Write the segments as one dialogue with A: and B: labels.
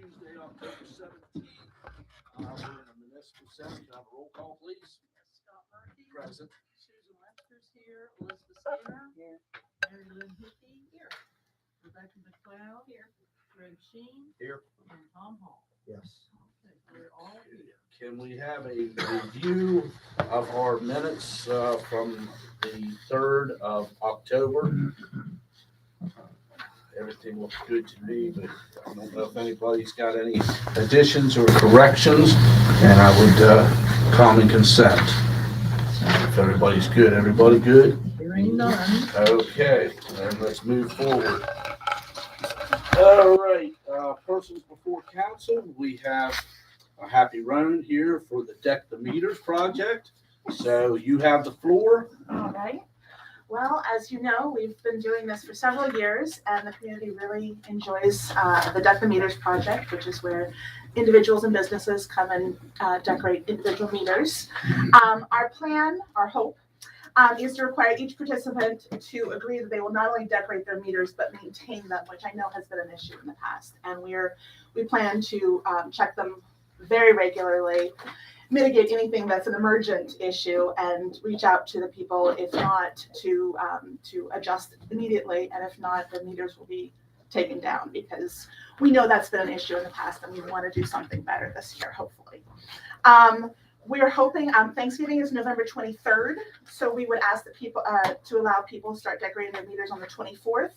A: Tuesday, October 17th. We're in the municipal center. Can I have a roll call, please?
B: Scott Murphy.
A: Present.
B: Susan Webster's here. Elizabeth Skinner. Here. Mary Lynn Hickey. Here. Rebecca McLeod. Here. Greg Sheen.
A: Here.
B: And Tom Hall.
C: Yes.
B: Okay, we're all here.
A: Can we have a review of our minutes from the 3rd of October? Everything looks good to me, but I don't know if anybody's got any additions or corrections, and I would common consent. If everybody's good, everybody good?
B: Hearing none.
A: Okay, then let's move forward. All right, persons before council, we have a Happy Roan here for the Deck the Meters project. So you have the floor.
D: All right. Well, as you know, we've been doing this for several years, and the community really enjoys the Deck the Meters project, which is where individuals and businesses come and decorate individual meters. Our plan, our hope, is to require each participant to agree that they will not only decorate their meters, but maintain them, which I know has been an issue in the past. And we plan to check them very regularly, mitigate anything that's an emergent issue, and reach out to the people, if not to adjust immediately, and if not, the meters will be taken down, because we know that's been an issue in the past, and we want to do something better this year, hopefully. We're hoping, Thanksgiving is November 23rd, so we would ask that people to allow people to start decorating their meters on the 24th,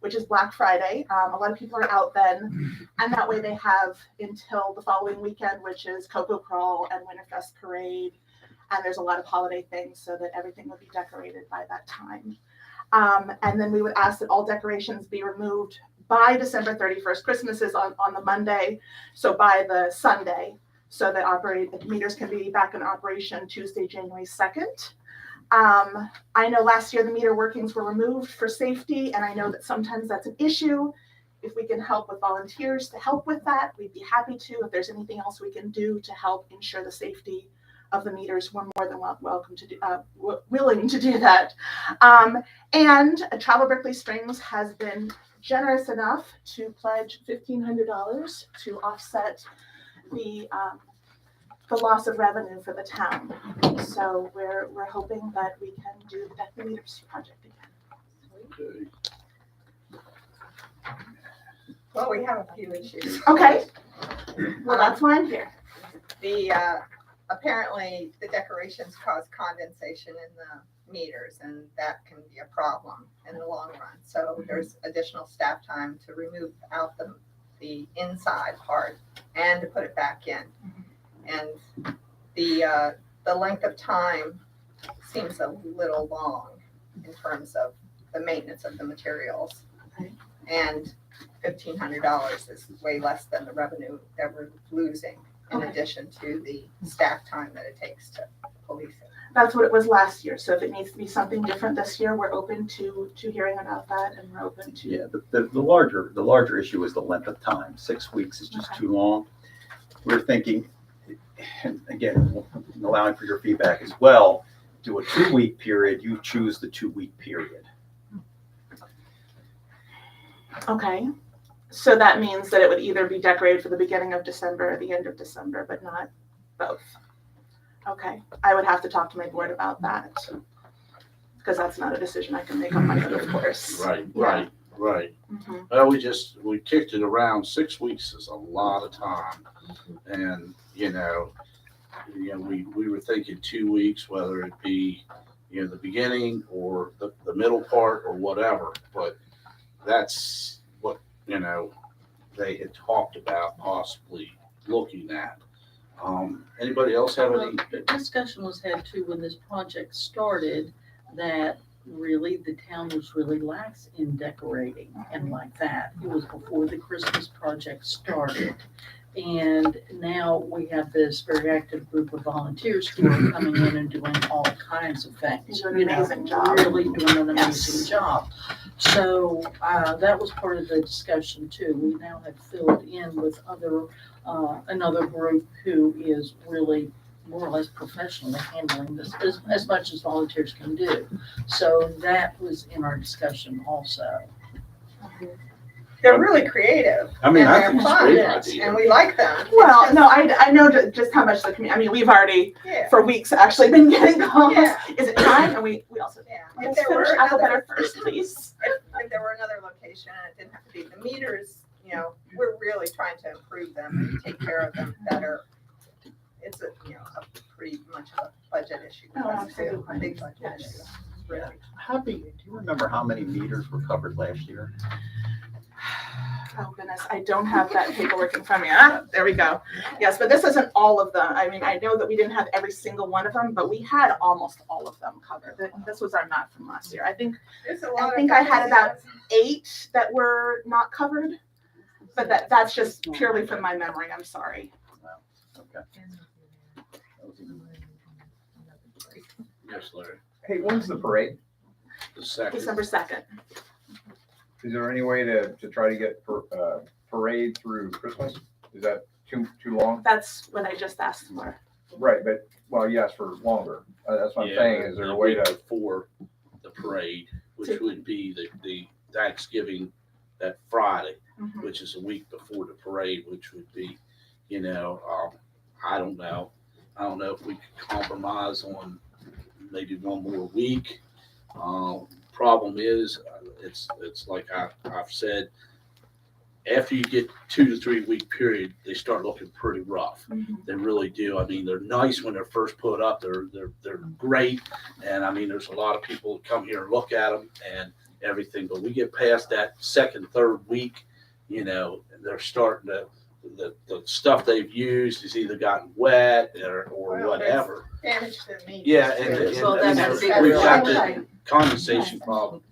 D: which is Black Friday. A lot of people are out then, and that way they have until the following weekend, which is Cocoa Crawl and Winterfest Parade, and there's a lot of holiday things, so that everything will be decorated by that time. And then we would ask that all decorations be removed by December 31st. Christmas is on the Monday, so by the Sunday, so that meters can be back in operation Tuesday, January 2nd. I know last year the meter workings were removed for safety, and I know that sometimes that's an issue. If we can help with volunteers to help with that, we'd be happy to. If there's anything else we can do to help ensure the safety of the meters, we're more than welcome to do, willing to do that. And Travel Berkeley Springs has been generous enough to pledge $1,500 to offset the loss of revenue for the town. So we're hoping that we can do the Deck the Meters project again.
A: Okay.
E: Well, we have a few issues.
D: Okay. Well, that's why I'm here.
E: Apparently the decorations cause condensation in the meters, and that can be a problem in the long run. So there's additional staff time to remove out the inside part and to put it back in. And the length of time seems a little long in terms of the maintenance of the materials.
D: Okay.
E: And $1,500 is way less than the revenue that we're losing, in
D: Okay.
E: addition to the staff time that it takes to police it.
D: That's what it was last year. So if it needs to be something different this year, we're open to hearing about that, and we're open to.
C: Yeah, the larger issue is the length of time. 6 weeks is just too long. We're thinking, and again, allowing for your feedback as well, do a 2-week period. You choose the 2-week period.
D: Okay. So that means that it would either be decorated for the beginning of December or the end of December, but not both. Okay. I would have to talk to my board about that, because that's not a decision I can make on my own, of course.
A: Right.
D: Mhm.
A: Well, we kicked it around. 6 weeks is a lot of time. And, we were thinking 2 weeks, whether it be, the beginning or the middle part or whatever. But that's what, they had talked about possibly looking at. Anybody else have any?
B: The discussion was had too when this project started, that really the town was really lax in decorating and like that. It was before the Christmas project started. And now we have this very active group of volunteers who are coming in and doing all kinds of things.
D: Doing an amazing job.
B: Really doing an
D: Yes.
B: amazing job. So that was part of the discussion too. We now have filled in with another group who is really more or less professionally handling this as much as volunteers can do. So that was in our discussion also.
E: they're really creative.
A: I mean,
E: and
A: I
E: they're
A: think it's a
E: fun,
A: great
B: yes,
A: idea.
E: And we like them. It's
D: Well,
E: just-
D: no, I know just how much the community, I mean, we've already,
E: Yeah,
D: for weeks, actually been getting calls.
E: Yeah.
D: Is it time? And we also,
E: yeah.
D: let's
E: If there were
D: finish apple
E: another,
D: butter first, please.
E: if there were another location, and it didn't have to be the meters, you know, we're really trying to improve them and take care of them better. It's a, you know, a pretty much of a budget issue.
D: Oh,
E: for us, too,
D: absolutely.
E: a big budget
D: Yes.
E: issue. Really.
C: Do you remember how many meters were covered last year?
D: Oh goodness, I don't have that paperwork in front of me. Ah, there we go. Yes, but this isn't all of them. I mean, I know that we didn't have every single one of them, but we had almost all of them covered. This was our map from last year. I think
E: There's a lot of
D: think I had
E: those.
D: about 8 that were not covered, but that's just purely from my memory. I'm sorry.
C: Okay.
A: Yes, Larry.
F: Hey, when's the parade?
A: The second.
D: December 2nd.
F: Is there any way to try to get parade through Christmas? Is that too long?
D: That's what I just asked for.
F: Right, but, well, yes, for longer. That's what I'm saying. Is there
A: the
F: a way
A: week
F: to,
A: before the parade, which would be the Thanksgiving, that Friday,
D: Mhm.
A: which is a week before the parade, which would be, you know, I don't know. I don't know if we could compromise on maybe one more week. Problem is, it's like I've said, after you get 2 to 3 week period, they start looking pretty rough.
D: Mhm.
A: They really do. I mean, they're nice when they're first put up. They're great, and I mean, there's a lot of people that come here and look at them and everything. But we get past that second, third week, you know, they're starting to the stuff they've used has either gotten wet or
E: Well,
A: whatever.
E: Damage to the meters.
A: Yeah,
E: too.
A: and
B: Well,
A: you
B: that's
A: know,
B: a big
A: we've got
B: real-
A: the condensation problem.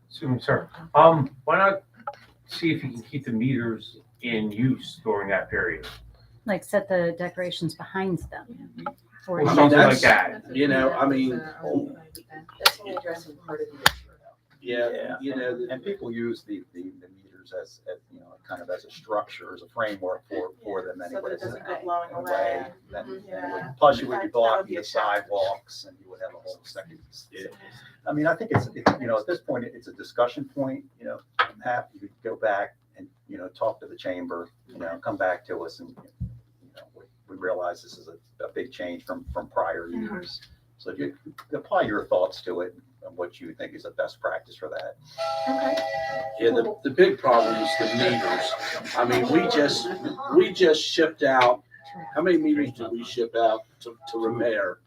G: Sir, why not see if you can keep the meters in use during that period?
H: Like set the decorations behind them. Or
A: Well, I mean,
G: Something like
A: that's-
G: that.
A: You know, I mean,
I: That's only addressing part of the issue.
A: yeah, you know,
C: And people use the meters as, you know, kind of as a structure, as a framework for them
D: So that
C: anyway.
D: it doesn't go blowing
C: in a
D: away.
C: way. Then-
D: Mhm. Yeah.
C: Plus you would be
D: That would
C: blocking
D: be
C: the
D: a challenge.
C: sidewalks and you would have a whole second.
A: Yeah.
C: I mean, I think it's, you know, at this point, it's a discussion point, you know, you could go back and, you know, talk to the chamber, you know, come back to us and, you know, we realize this is a big change from prior
D: Mhm.
C: years. So you apply your thoughts to it and what you think is the best practice for that.
D: Okay.
A: yeah, the big problem is the meters. I mean, we just shipped out, how many meters did we ship out to repair?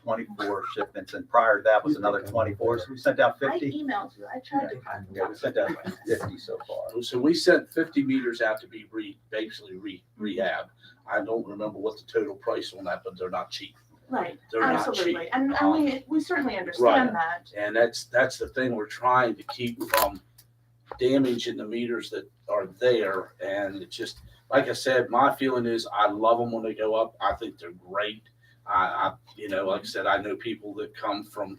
C: 24 shipments, and prior to that was another 24, so we sent out
D: I
C: 50.
D: emailed you. I tried to.
C: Yeah, we sent out 50 so far.
A: So we sent 50 meters out to be basically rehab. I don't remember what the total price on that, but they're not cheap.
D: Right,
A: They're not
D: absolutely.
A: cheap.
D: And we certainly understand that.
A: And that's the thing we're trying to keep from damaging the meters that are there. And it's just, like I said, my feeling is I love them when they go up. I think they're great. You know, like I said, I know people that come from,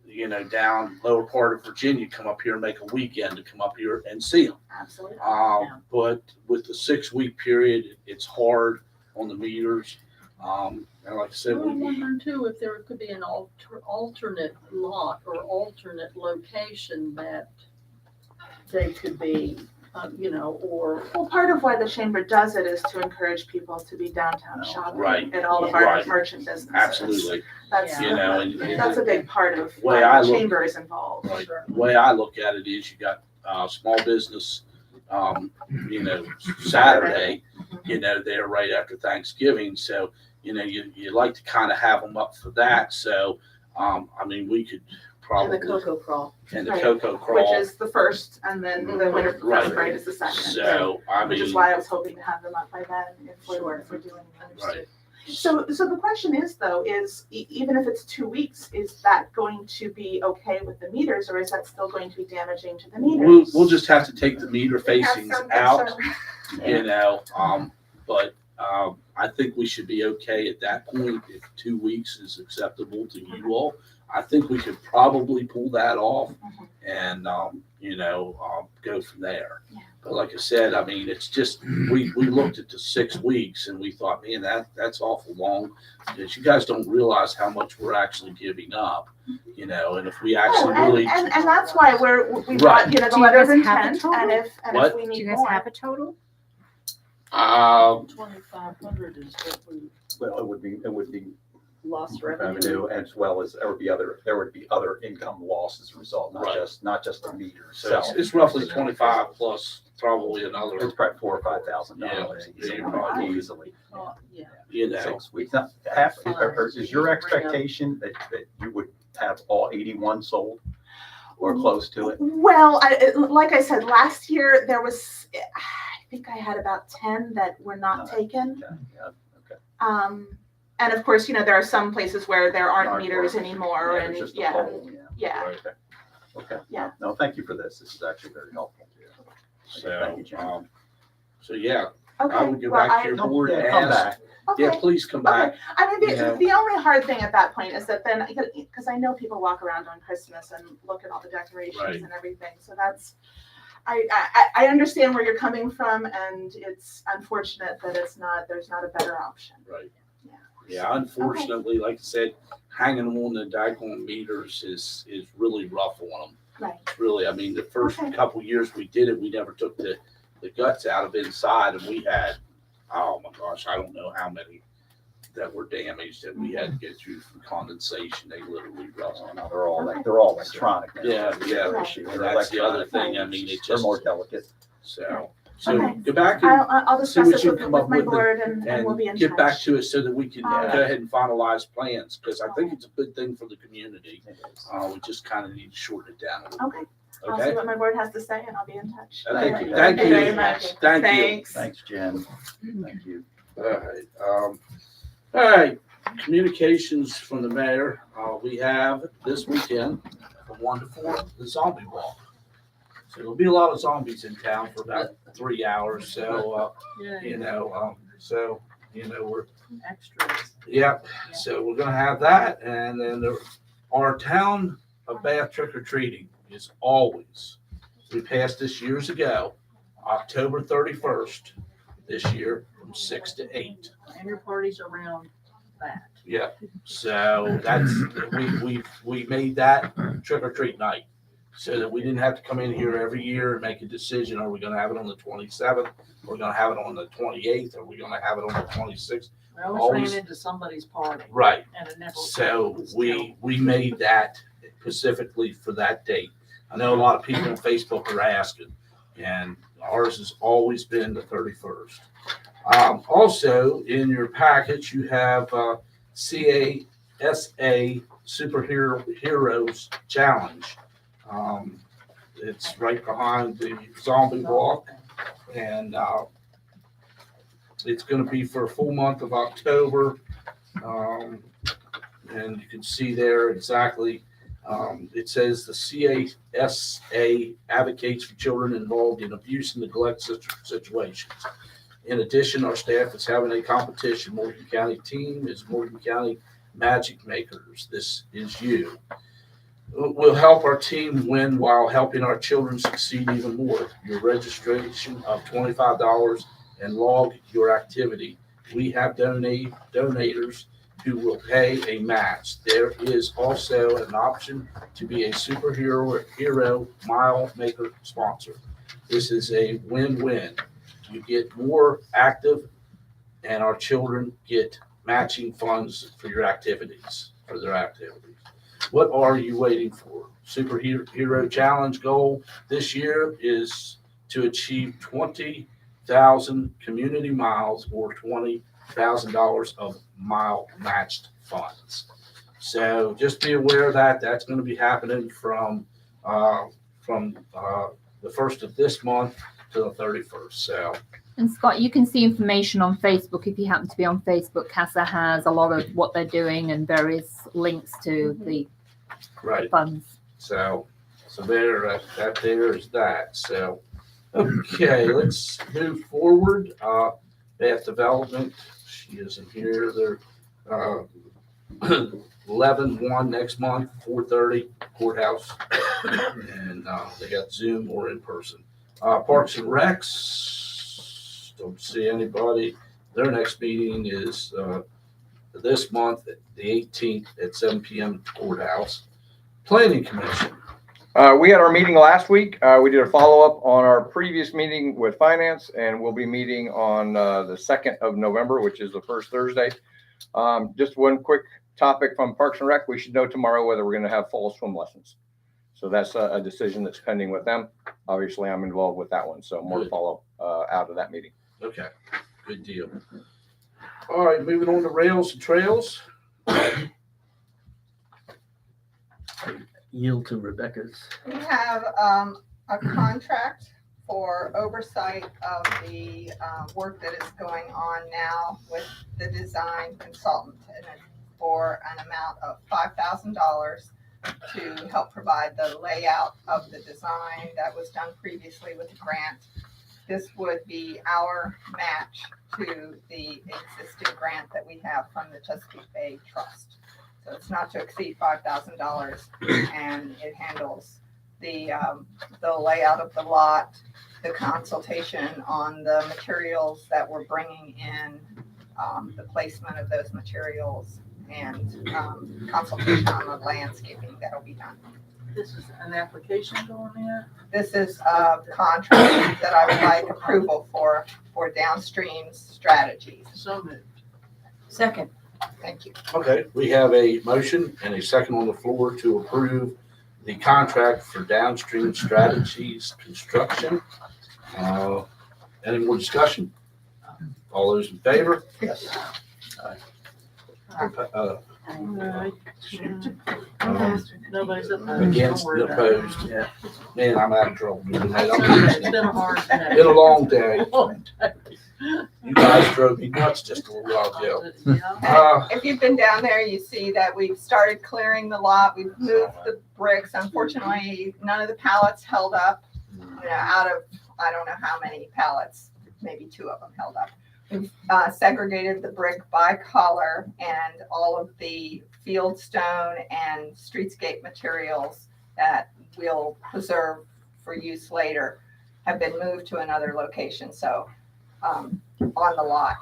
A: you know, down lower part of Virginia, come up here and make a weekend to come up here and see them.
D: Absolutely.
A: But with the 6 week period, it's hard on the meters. And like I said,
B: Well, I'm
A: we,
B: wondering too, if there could be an alternate lot or alternate location that they could be, you know, or,
D: Well, part of why the chamber does it is to encourage people to be downtown shopping
A: Right.
D: at all of our
A: Right.
D: merchant businesses.
A: absolutely,
D: That's,
A: you know, and
D: that's a big part of
A: Way
D: why
A: I
D: the
A: look-
D: chamber is involved.
A: Right. The way I look at it is you got small business, you know, Saturday, you know, there right after Thanksgiving. So, you know, you like to kind of have them up for that. So, I mean, we could
I: And
A: probably,
I: the cocoa crawl.
A: and the
D: Right.
A: cocoa
D: Which
A: crawl.
D: is the first, and then the winter
A: Right.
D: parade is the second.
A: So, I
D: Which is
A: mean,
D: why I was hoping to have them up by then if we're doing the
A: right.
D: So the question is though, is even if it's 2 weeks, is that going to be okay with the meters or is that still going to be damaging to the meters?
A: We'll just have to take the meter
E: We have
A: facings
E: some
A: out,
E: concern.
A: you know, but I think we should be okay at that point if 2 weeks is acceptable to you all. I think we could probably pull that off
D: Mhm.
A: and, go from there.
D: Yeah.
A: But like I said, I mean, it's just, we looked at the 6 weeks and we thought, man, that's awful long. Because you guys don't realize how much we're actually giving up, and if we
D: Oh,
A: actually really.
D: and that's why we
A: Right.
D: brought, the
H: Do you
D: letter of
H: guys have a
D: intent,
H: total?
D: and if
A: What?
D: we
H: Do
D: need
H: you guys
D: more.
H: have a total?
B: 2,500 is what we
C: Well, it would be
B: lost revenue.
C: revenue as well as there would be other income loss as a result,
A: Right.
C: not just the meter
A: So
C: itself.
A: it's roughly 25 plus probably
C: It's
A: another,
C: probably $4,000 or $5,000
A: Yeah, you're probably-
C: easily.
B: Yeah.
C: 6 weeks. Now, is your expectation that you would have all 81 sold or close to it?
D: Well, like I said, last year there was, I think I had about 10 that were not taken.
C: Okay, yeah, okay.
D: And of course, there are some places where there aren't
C: Aren't
D: meters
C: working.
D: anymore,
C: Yeah,
D: and
C: it's just a
D: yeah,
C: poll,
D: yeah.
A: Right.
C: Okay.
D: Yeah.
C: No, thank you for this. This is actually very helpful. Thank you,
A: so,
C: John.
A: yeah, I
D: Okay.
A: would go
D: well,
A: back to your
C: No,
A: board
C: yeah,
A: and
C: come
A: ask.
C: back.
A: Yeah,
D: Okay.
A: please come back.
D: Okay. I mean,
A: You know.
D: the only hard thing at that point is that then, because I know people walk around on Christmas and look at all the decorations
A: Right.
D: and everything, so that's, I understand where you're coming from, and it's unfortunate that there's not a better option.
A: Right.
D: Yeah.
A: Yeah, unfortunately, like I said, hanging them on the daggone meters is really rough on them.
D: Right.
A: Really, I mean, the first
D: Okay.
A: couple years we did it, we never took the guts out of inside, and we had, oh my gosh, I don't know how many that were damaged that we had to go through from condensation. They literally rust.
C: Oh, no, they're all electronic now.
A: Yeah, yeah.
D: Right.
A: And that's the other thing. I mean, it
C: They're
A: just,
C: more delicate.
A: so
D: Okay.
A: go back and
D: I'll
A: see
D: discuss
A: what
D: this
A: you
D: with
A: come up
D: my
A: with
D: board, and we'll be in
A: get back
D: touch.
A: to us so that we can go
D: Alright.
A: ahead and finalize plans, because I think it's a good thing for the community.
C: It is.
A: We just kind of need to shorten it down a little.
D: Okay, I'll see
A: Okay?
D: what my board has to say, and I'll be in touch.
A: Okay,
C: Thank you.
A: thank you.
D: very much.
A: Thank you.
D: Thanks.
C: Thanks, Jen. Thank you.
A: All right, communications from the mayor. We have this weekend from 1 to 4, the zombie walk. So there'll be a lot of zombies in town for about 3 hours. So, we're,
B: Extras.
A: yep. So we're gonna have that, and then our town of Bath trick or treating is always, we passed this years ago, October 31st this year from 6 to 8.
B: And your parties around that.
A: Yeah, so that's, we made that trick or treat night so that we didn't have to come in here every year and make a decision. Are we gonna have it on the 27th? We're gonna have it on the 28th? Are we gonna have it on the 26th?
B: I always
A: Always-
B: ran into somebody's party.
A: Right.
B: And it never.
A: So
B: was
A: we made that specifically for that date. I know a lot of people on Facebook are asking, and ours has always been the 31st. Also, in your package, you have CASA Superheroes Challenge. It's right behind the zombie walk, and it's going to be for a full month of October. And you can see there exactly, it says the CASA advocates for children involved in abuse and neglect situations. In addition, our staff is having a competition. Morgan County team is Morgan County Magic Makers. This is you. We'll help our team win while helping our children succeed even more. Your registration of $25 and log your activity. We have donators who will pay a match. There is also an option to be a superhero mile maker sponsor. This is a win-win. You get more active, and our children get matching funds for their activities. What are you waiting for? Superhero Challenge goal this year is to achieve 20,000 community miles or $20,000 of mile matched funds. So just be aware of that. That's going to be happening from the first of this month to the 31st. So
J: And Scott, you can see information on Facebook if you happen to be on Facebook. CASA has a lot of what they're doing and various links to the
A: right.
J: funds.
A: So there, that there is that. So, okay, let's move forward. Bath Development, she isn't here. They're 11/1 next month, 4:30 courthouse. And they got Zoom or in person. Parks and Recs, don't see anybody. Their next meeting is this month, the 18th at 7 p.m. courthouse. Planning Commission.
F: We had our meeting last week. We did a follow-up on our previous meeting with finance, and we'll be meeting on the 2nd of November, which is the first Thursday. Just one quick topic from Parks and Rec. We should know tomorrow whether we're going to have fall swim lessons. So that's a decision that's pending with them. Obviously, I'm involved with that one, so more to follow out of that meeting.
A: Okay, good deal. All right, moving on to Rails and Trails.
K: Yield to Rebecca's.
E: We have a contract for oversight of the work that is going on now with the design consultant, and it's for an amount of $5,000 to help provide the layout of the design that was done previously with the grant. This would be our match to the existing grant that we have from the Chesapeake Bay Trust. So it's not to exceed $5,000, and it handles the layout of the lot, the consultation on the materials that we're bringing in, the placement of those materials, and consultation on the landscaping that'll be done.
B: This is an application going in?
E: This is a contract that I would like approval for downstream strategies.
B: So moved.
I: Second.
E: Thank you.
A: Okay, we have a motion and a second on the floor to approve the contract for Downstream Strategies Construction. Any more discussion? All those in favor?
K: Yes.
B: Nobody's opposed.
A: Against,
B: Don't worry about it.
A: opposed.
K: Yeah.
A: Man, I'm out of trouble. tonight.
B: It's been a hard day.
A: Been a long day.
B: Long day.
A: You guys drove me nuts just a little while ago.
B: Yeah.
E: If you've been down there, you see that we've started clearing the lot. We've moved the bricks. Unfortunately, none of the pallets held up. Out of, I don't know how many pallets, maybe 2 of them held up. We've segregated the brick by color, and all of the field stone and streetscape materials that we'll preserve for use later have been moved to another location. So on the lot,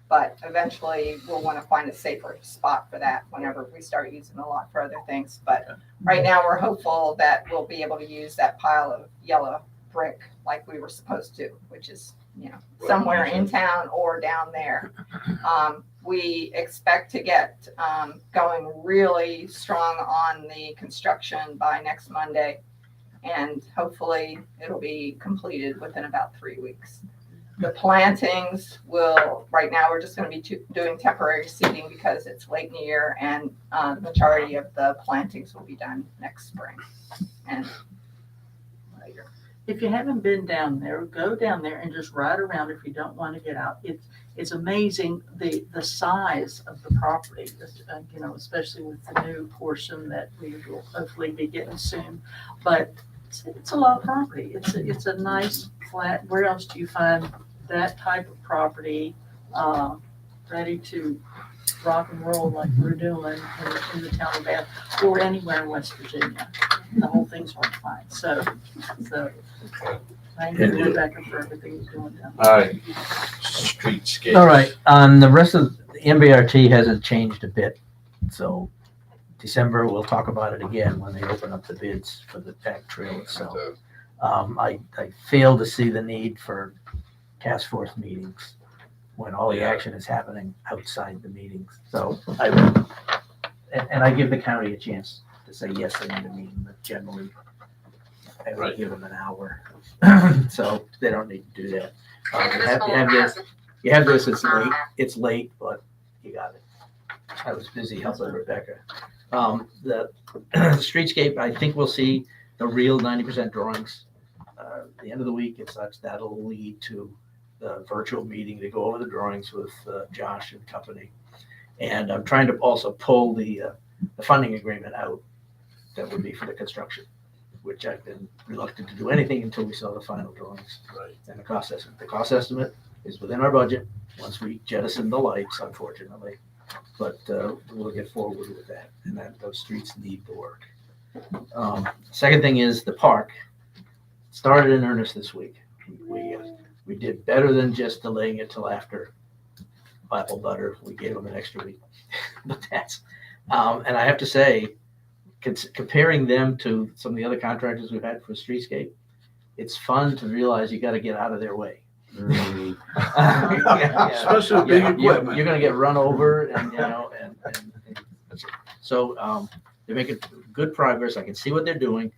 E: but eventually we'll want to find a safer spot for that whenever we start using the lot for other things. But right now we're hopeful that we'll be able to use that pile of yellow brick like we were supposed to, which is, somewhere in town or down there. We expect to get going really strong on the construction by next Monday, and hopefully it'll be completed within about 3 weeks. The plantings right now we're just going to be doing temporary seeding because it's late in the year, and the majority of the plantings will be done next spring and later.
B: If you haven't been down there, go down there and just ride around if you don't want to get out. It's amazing the size of the property, especially with the new portion that we will hopefully be getting soon. But it's a lot of property. It's a nice flat. Where else do you find that type of property ready to rock and roll like we're doing in the town of Bath or anywhere in West Virginia? The whole thing's worked fine. So thank you, Rebecca, for everything you're doing down there.
A: All right, streetscape.
K: All right, the rest of the MBRT hasn't changed a bit. So December, we'll talk about it again when they open up the bids for the back trail itself. I fail to see the need for task force meetings when all the action is happening outside the meetings. So I give the county a chance to say, yes, they need a meeting, but generally I would give them an hour. So they don't need to do that. You have this, it's late, but you got it. I was busy helping Rebecca. The streetscape, I think we'll see the real 90% drawings. At the end of the week, it's such that'll lead to the virtual meeting to go over the drawings with Josh and company. And I'm trying to also pull the funding agreement out that would be for the construction, which I've been reluctant to do anything until we saw the final drawings.
A: Right.
K: And the cost estimate. The cost estimate is within our budget once we jettison the lights, unfortunately. but we'll get forward with that, and that those streets need the work. Second thing is the park started in earnest this week. We did better than just delaying it till after apple butter. We gave them an extra week, but that's and I have to say, comparing them to some of the other contractors we've had for streetscape, it's fun to realize you got to get out of their way.
A: Especially with big equipment.
K: You're going to get run over, and so they're making good progress. I can see what they're doing.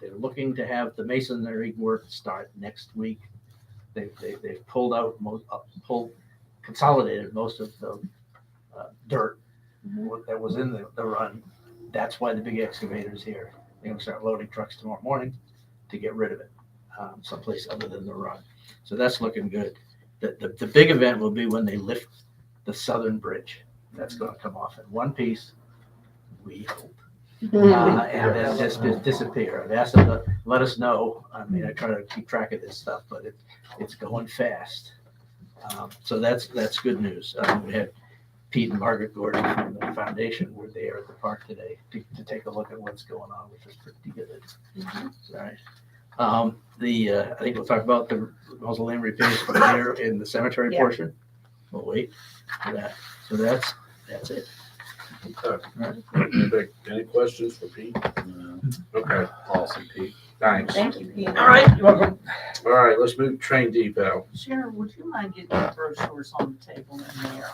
K: They're looking to have the masonry work start next week. They've consolidated most of the dirt that was in the run. That's why the big excavator's here. They're going to start loading trucks tomorrow morning to get rid of it someplace other than the run. So that's looking good. The big event will be when they lift the southern bridge. That's going to come off in one piece, we hope. And then just disappear. I've asked them to let us know. I mean, I try to keep track of this stuff, but it's going fast. So that's good news. We had Pete and Margaret Gordon from the foundation were there at the park today to take a look at what's going on, which is pretty good. Right. I think we'll talk about the mausoleum repairs from there in the cemetery portion. We'll wait for that. So that's it.
A: Okay. Any questions for Pete? Okay. Awesome, Pete. Thanks.
B: Thank you, Peter.
K: All right, you're welcome.
A: All right, let's move to Train Depot.
B: Sharon, would you mind getting the brochures on the table in there?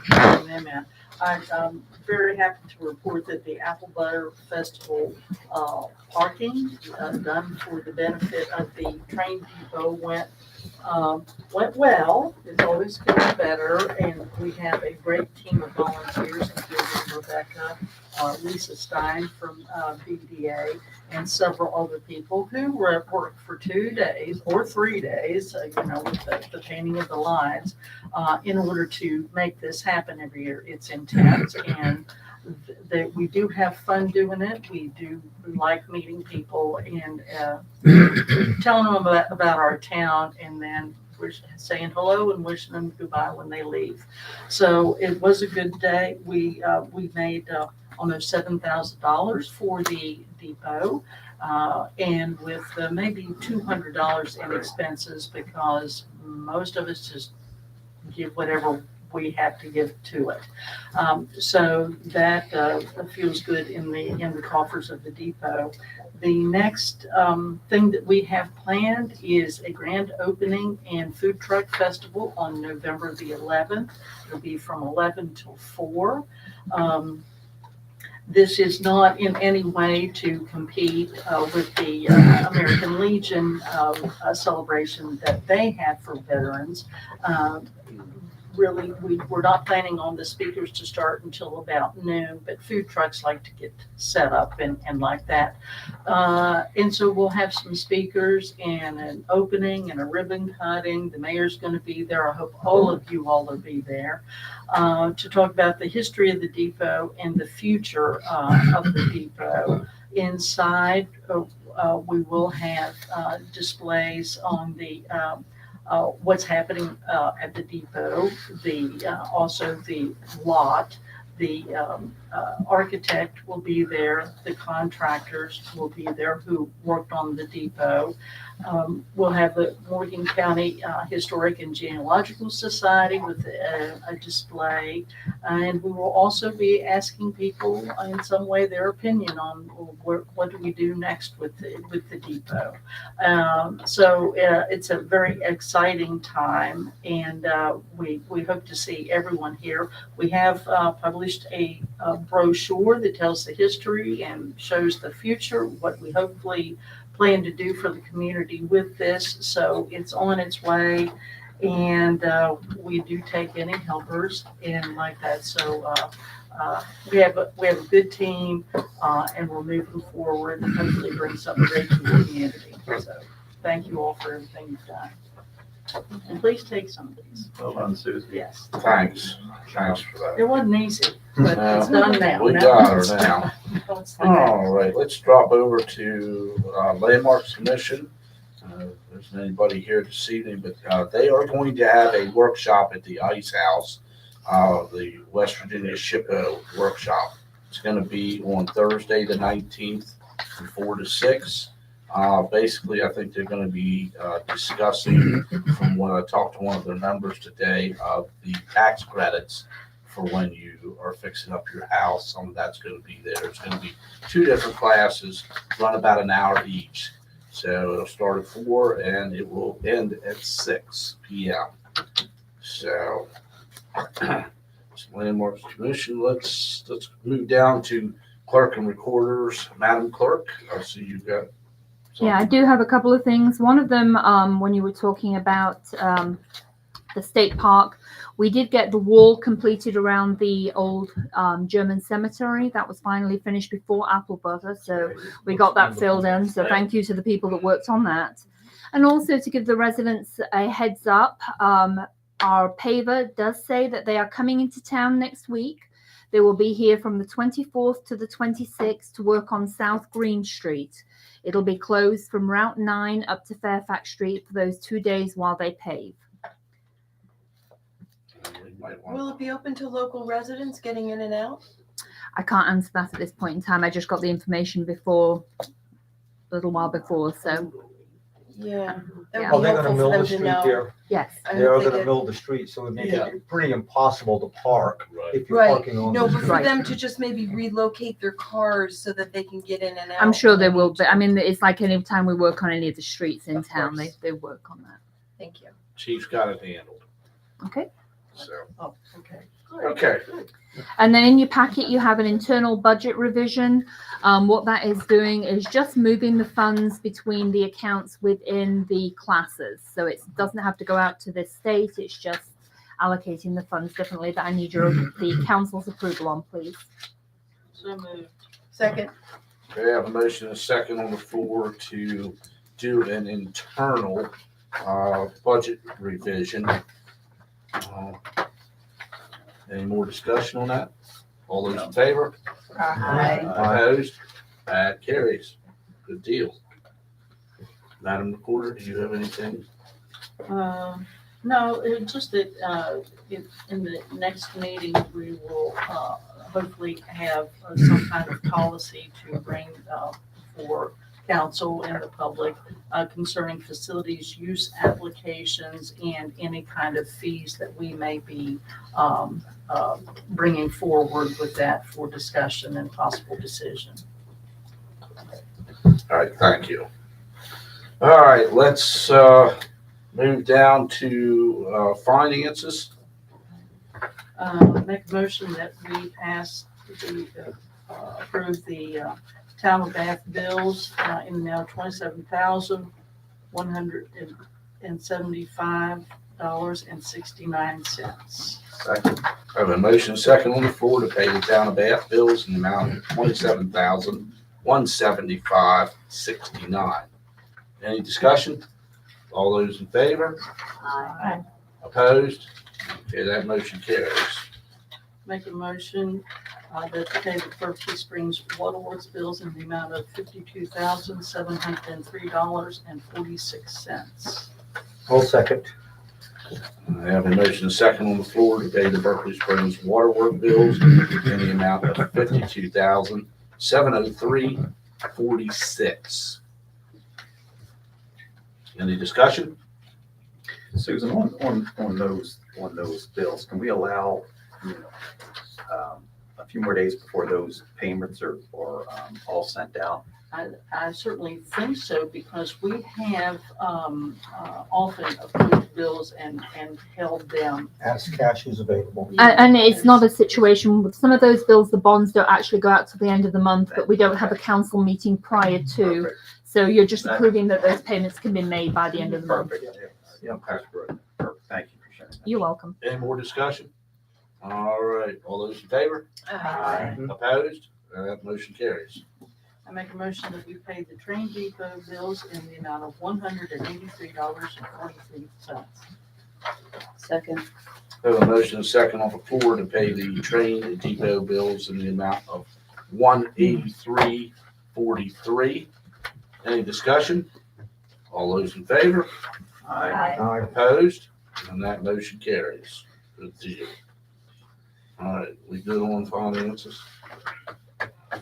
B: Bring them in. I'm very happy to report that the Apple Butter Festival parking done for the benefit of the Train Depot went well. It's always getting better, and we have a great team of volunteers, including Rebecca, Lisa Stein from BDA, and several other people who worked for 2 days or 3 days, with the painting of the lines, in order to make this happen every year. It's intense, and we do have fun doing it. We do like meeting people and telling them about our town, and then we're saying hello and wishing them goodbye when they leave. So it was a good day. We made almost $7,000 for the depot, and with maybe $200 in expenses, because most of us just give whatever we have to give to it. So that feels good in the coffers of the depot. The next thing that we have planned is a grand opening and food truck festival on November the 11th. It'll be from 11 till 4. This is not in any way to compete with the American Legion celebration that they have for veterans. Really, we're not planning on the speakers to start until about noon, but food trucks like to get set up and like that. And so we'll have some speakers and an opening and a ribbon cutting. The mayor's going to be there. I hope all of you all will be there to talk about the history of the depot and the future of the depot. Inside, we will have displays on the what's happening at the depot, also the lot. The architect will be there, the contractors will be there who worked on the depot. We'll have the Morgan County Historic and Genealogical Society with a display, and we will also be asking people in some way their opinion on what do we do next with the depot. So it's a very exciting time, and we hope to see everyone here. We have published a brochure that tells the history and shows the future, what we hopefully plan to do for the community with this. So it's on its way, and we do take any helpers and like that. So we have a good team, and we're moving forward and hopefully bring something great to the community. So thank you all for everything you've done. And please take some of these.
C: Well done, Susan.
B: Yes.
A: Thanks for that.
B: It wasn't easy, but it's done now.
A: We got her now. All right, let's drop over to Landmarks Commission. there isn't anybody here this evening, but they are going to have a workshop at the Ice House, the West Virginia SHPO workshop. It's going to be on Thursday, the 19th, from 4 to 6. Basically, I think they're going to be discussing, from when I talked to one of their members today, of the tax credits for when you are fixing up your house. Some of that's going to be there. It's going to be 2 different classes, run about an hour each. So it'll start at 4 and it will end at 6 p.m. So, Landmarks Commission, let's move down to clerk and recorders. Madam Clerk, I see you've got something.
J: Yeah, I do have a couple of things. One of them, when you were talking about the state park, we did get the wall completed around the old German cemetery. That was finally finished before apple butter, so we got that filled in. So thank you to the people that worked on that. And also to give the residents a heads up, our paver does say that they are coming into town next week. They will be here from the 24th to the 26th to work on South Green Street. It'll be closed from Route 9 up to Fairfax Street for those 2 days while they pave.
I: Will it be open to local residents getting in and out?
J: I can't answer that at this point in time. I just got the information before, a little while before, so
I: Yeah.
J: Yeah.
L: Oh, they're gonna mill the street there.
J: yes.
L: They are gonna mill the street, so it makes it pretty impossible to park
A: Right.
L: if you're
I: Right.
L: parking on.
I: No,
L: the
I: but for
J: Right.
I: them to just maybe relocate their cars so that they can get in and out.
J: I'm sure they will, but I mean, it's like any time we work on any of the streets in
I: Of
J: town,
I: course.
J: they work on that.
I: Thank you.
A: Chief's got it handled.
J: Okay.
A: So,
I: Oh, okay.
A: okay.
J: And then in your packet, you have an internal budget revision. What that is doing is just moving the funds between the accounts within the classes. So it doesn't have to go out to the state. It's just allocating the funds differently. That I need the council's approval on, please.
B: So moved.
I: Second.
A: Okay, I have a motion and a second on the floor to do an internal budget revision. Any more discussion on that? All those in favor? Opposed? That carries. Good deal. Madam Recorder, do you have anything?
B: No, it's just that, in the next meeting, we will, hopefully have some kind of policy to bring, for council and the public, concerning facilities use applications and any kind of fees that we may be, bringing forward with that for discussion and possible decision.
A: All right, thank you. All right, let's move down to finances.
B: Make a motion that we pass approve the Town of Bath bills in the amount of $27,175.69.
A: Second. I have a motion second on the floor to pay the Town of Bath bills in the amount of $27,175.69. Any discussion? All those in favor?
B: Aye.
A: Opposed? Okay, that motion carries.
B: Make a motion that to pay the Berkeley Springs Waterworks bills in the amount of $52,703.46.
L: I'll second.
A: I have a motion second on the floor to pay the Berkeley Springs Waterworks bills in the amount of $52,703.46. Any discussion?
C: Susan, on those bills, can we allow, a few more days before those payments are all sent out?
B: I certainly think so, because we have often approved bills and held them.
L: As cash is available.
J: And it's not a situation with some of those bills, the bonds don't actually go out to the end of the month, but we don't have a council meeting prior to.
C: Perfect.
J: So you're just approving that those payments can be made by the end of the month.
C: Perfect. Yeah, that's great. Perfect. Thank you for sharing that.
J: You're welcome.
A: Any more discussion? All right, all those in favor? Opposed? That motion carries.
B: I make a motion that we pay the train depot bills in the amount of $183.43.
I: Second.
A: I have a motion and second on the floor to pay the train depot bills in the amount of $183.43. Any discussion? All those in favor?
F: Aye.
A: Opposed? And that motion carries. Good deal. All right, we good on finances?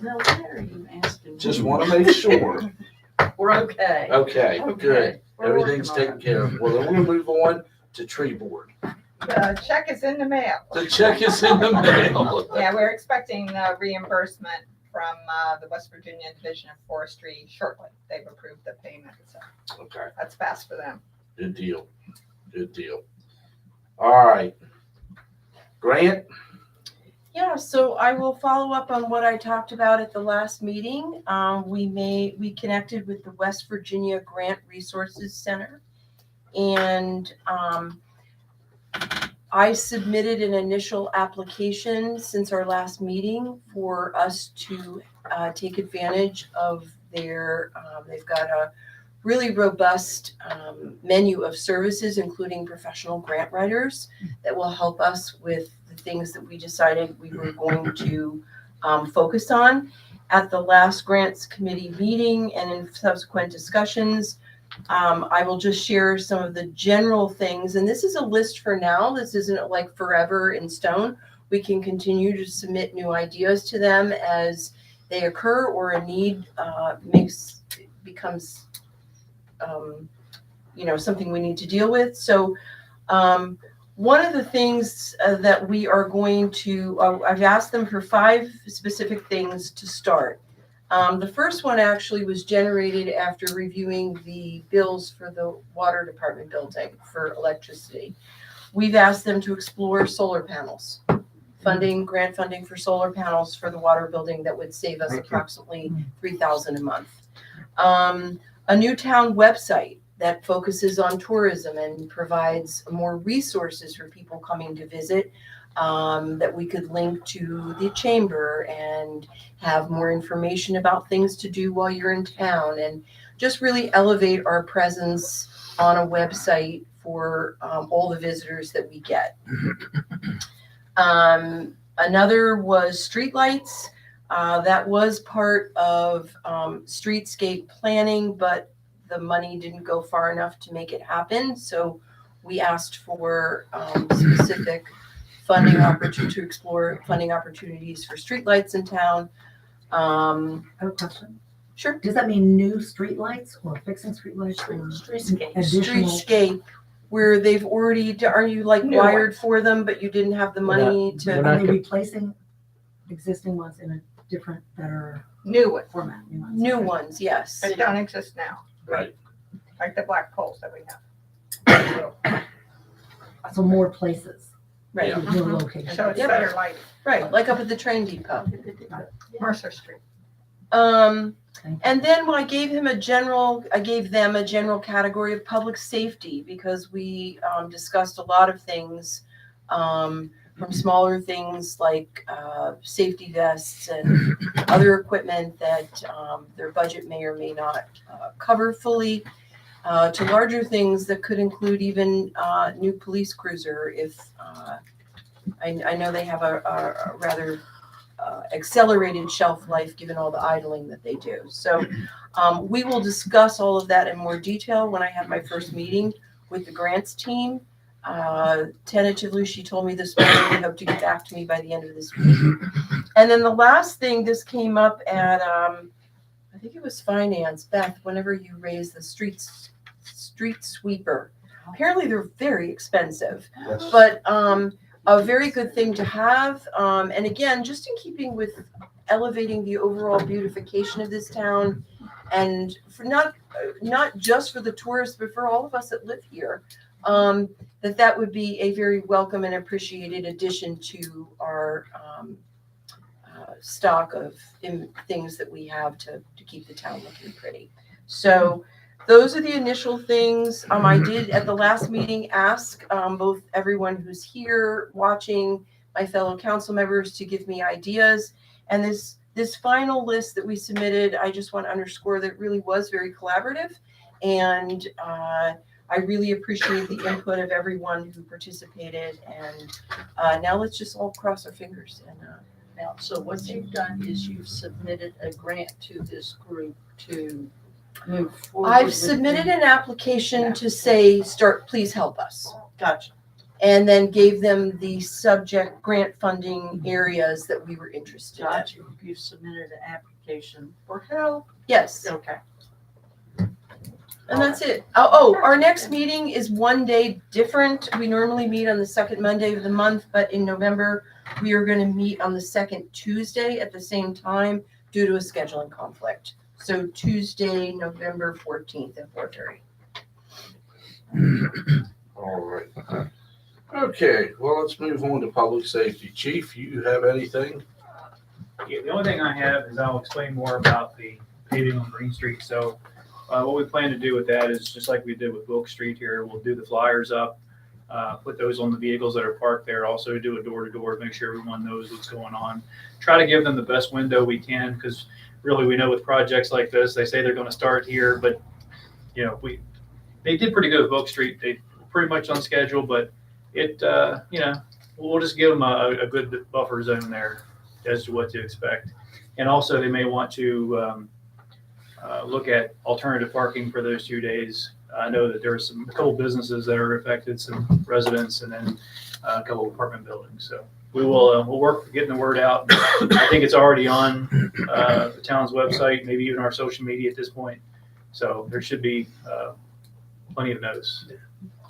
B: No, why are you asking?
A: Just want to make sure.
B: We're okay.
A: Okay, good.
B: We're
A: Everything's
B: working on
A: taken care of. Well, then we'll move on to tree board.
E: The check is in the mail.
A: The check is in the mail.
E: Yeah, we're expecting reimbursement from the West Virginia Division of Forestry shortly. They've approved the payment, so
A: Okay,
E: that's fast for them.
A: good deal. Good deal. All right. Grant?
I: Yeah, so I will follow up on what I talked about at the last meeting. We connected with the West Virginia Grant Resources Center. And I submitted an initial application since our last meeting for us to take advantage of their, they've got a really robust menu of services, including professional grant writers that will help us with the things that we decided we were going to focus on. At the last grants committee meeting and in subsequent discussions, I will just share some of the general things. And this is a list for now. This isn't like forever in stone. We can continue to submit new ideas to them as they occur or a need becomes something we need to deal with. So one of the things that we are going to, I've asked them for 5 specific things to start. The first one actually was generated after reviewing the bills for the water department building for electricity. We've asked them to explore solar panels, grant funding for solar panels for the water building that would save us approximately $3,000 a month. A new town website that focuses on tourism and provides more resources for people coming to visit, that we could link to the chamber and have more information about things to do while you're in town and just really elevate our presence on a website for all the visitors that we get. Another was streetlights. That was part of streetscape planning, but the money didn't go far enough to make it happen. So we asked for specific funding opportunity to explore funding opportunities for streetlights in town.
M: I have a question.
I: Sure.
M: Does that mean new streetlights or fixing streetlights or
B: Streetscape.
M: additional?
I: Streetscape, where they've already, are you like
E: New
I: wired for them, but you didn't have the money
K: We're
I: to?
K: not
M: Are they replacing existing ones in a different, better
E: New ones
M: format?
I: New ones, yes.
E: that don't exist now,
A: Right.
E: like the black poles that we have.
M: So more places.
I: Right,
A: Yeah.
M: More locations.
E: So it's
I: Yeah.
E: better lighting.
I: right, like up at the train depot.
E: Mercer Street.
I: And then when I gave them a general category of public safety, because we discussed a lot of things, from smaller things like safety vests and other equipment that their budget may or may not cover fully, to larger things that could include even new police cruiser if I know they have a rather accelerated shelf life given all the idling that they do. So we will discuss all of that in more detail when I have my first meeting with the grants team. Tentatively, she told me this morning, they hope to get back to me by the end of this week. And then the last thing, this came up at, I think it was finance, Beth, whenever you raise the street sweeper. Apparently they're very expensive, but a very good thing to have. And again, just in keeping with elevating the overall beautification of this town, and for not just for the tourists, but for all of us that live here, that would be a very welcome and appreciated addition to our stock of things that we have to keep the town looking pretty. So those are the initial things. I did at the last meeting ask both everyone who's here watching, my fellow council members, to give me ideas. And this final list that we submitted, I just want to underscore that it really was very collaborative. And I really appreciate the input of everyone who participated. And now let's just all cross our fingers. And
B: Now, so what you've done is you've submitted a grant to this group to move forward?
I: I've
B: with
I: submitted
B: them?
I: an application to say, please help us.
B: Gotcha.
I: And then gave them the subject grant funding areas that we were interested in.
B: Gotcha. You submitted an application for help?
I: Yes,
B: Okay.
I: and that's it. Oh, our next meeting is one day different. We normally meet on the second Monday of the month, but in November, we are gonna meet on the second Tuesday at the same time due to a scheduling conflict. So Tuesday, November 14th at 4:30.
A: All right. Okay, well, let's move on to public safety. Chief, you have anything?
N: Yeah, the only thing I have is I'll explain more about the paving on Green Street. So what we plan to do with that is just like we did with Wilk Street here, we'll do the flyers up, put those on the vehicles that are parked there, also do a door-to-door, make sure everyone knows what's going on. Try to give them the best window we can, because really we know with projects like this, they say they're going to start here, but you know, they did pretty good with Wilk Street. They pretty much on schedule, but it, you know, we'll just give them a good buffer zone there as to what to expect. And also they may want to look at alternative parking for those 2 days. I know that there are a couple businesses that are affected, some residents, and then a couple apartment buildings. So we will, we'll work getting the word out. I think it's already on the town's website, maybe even our social media at this point. So there should be plenty of notice.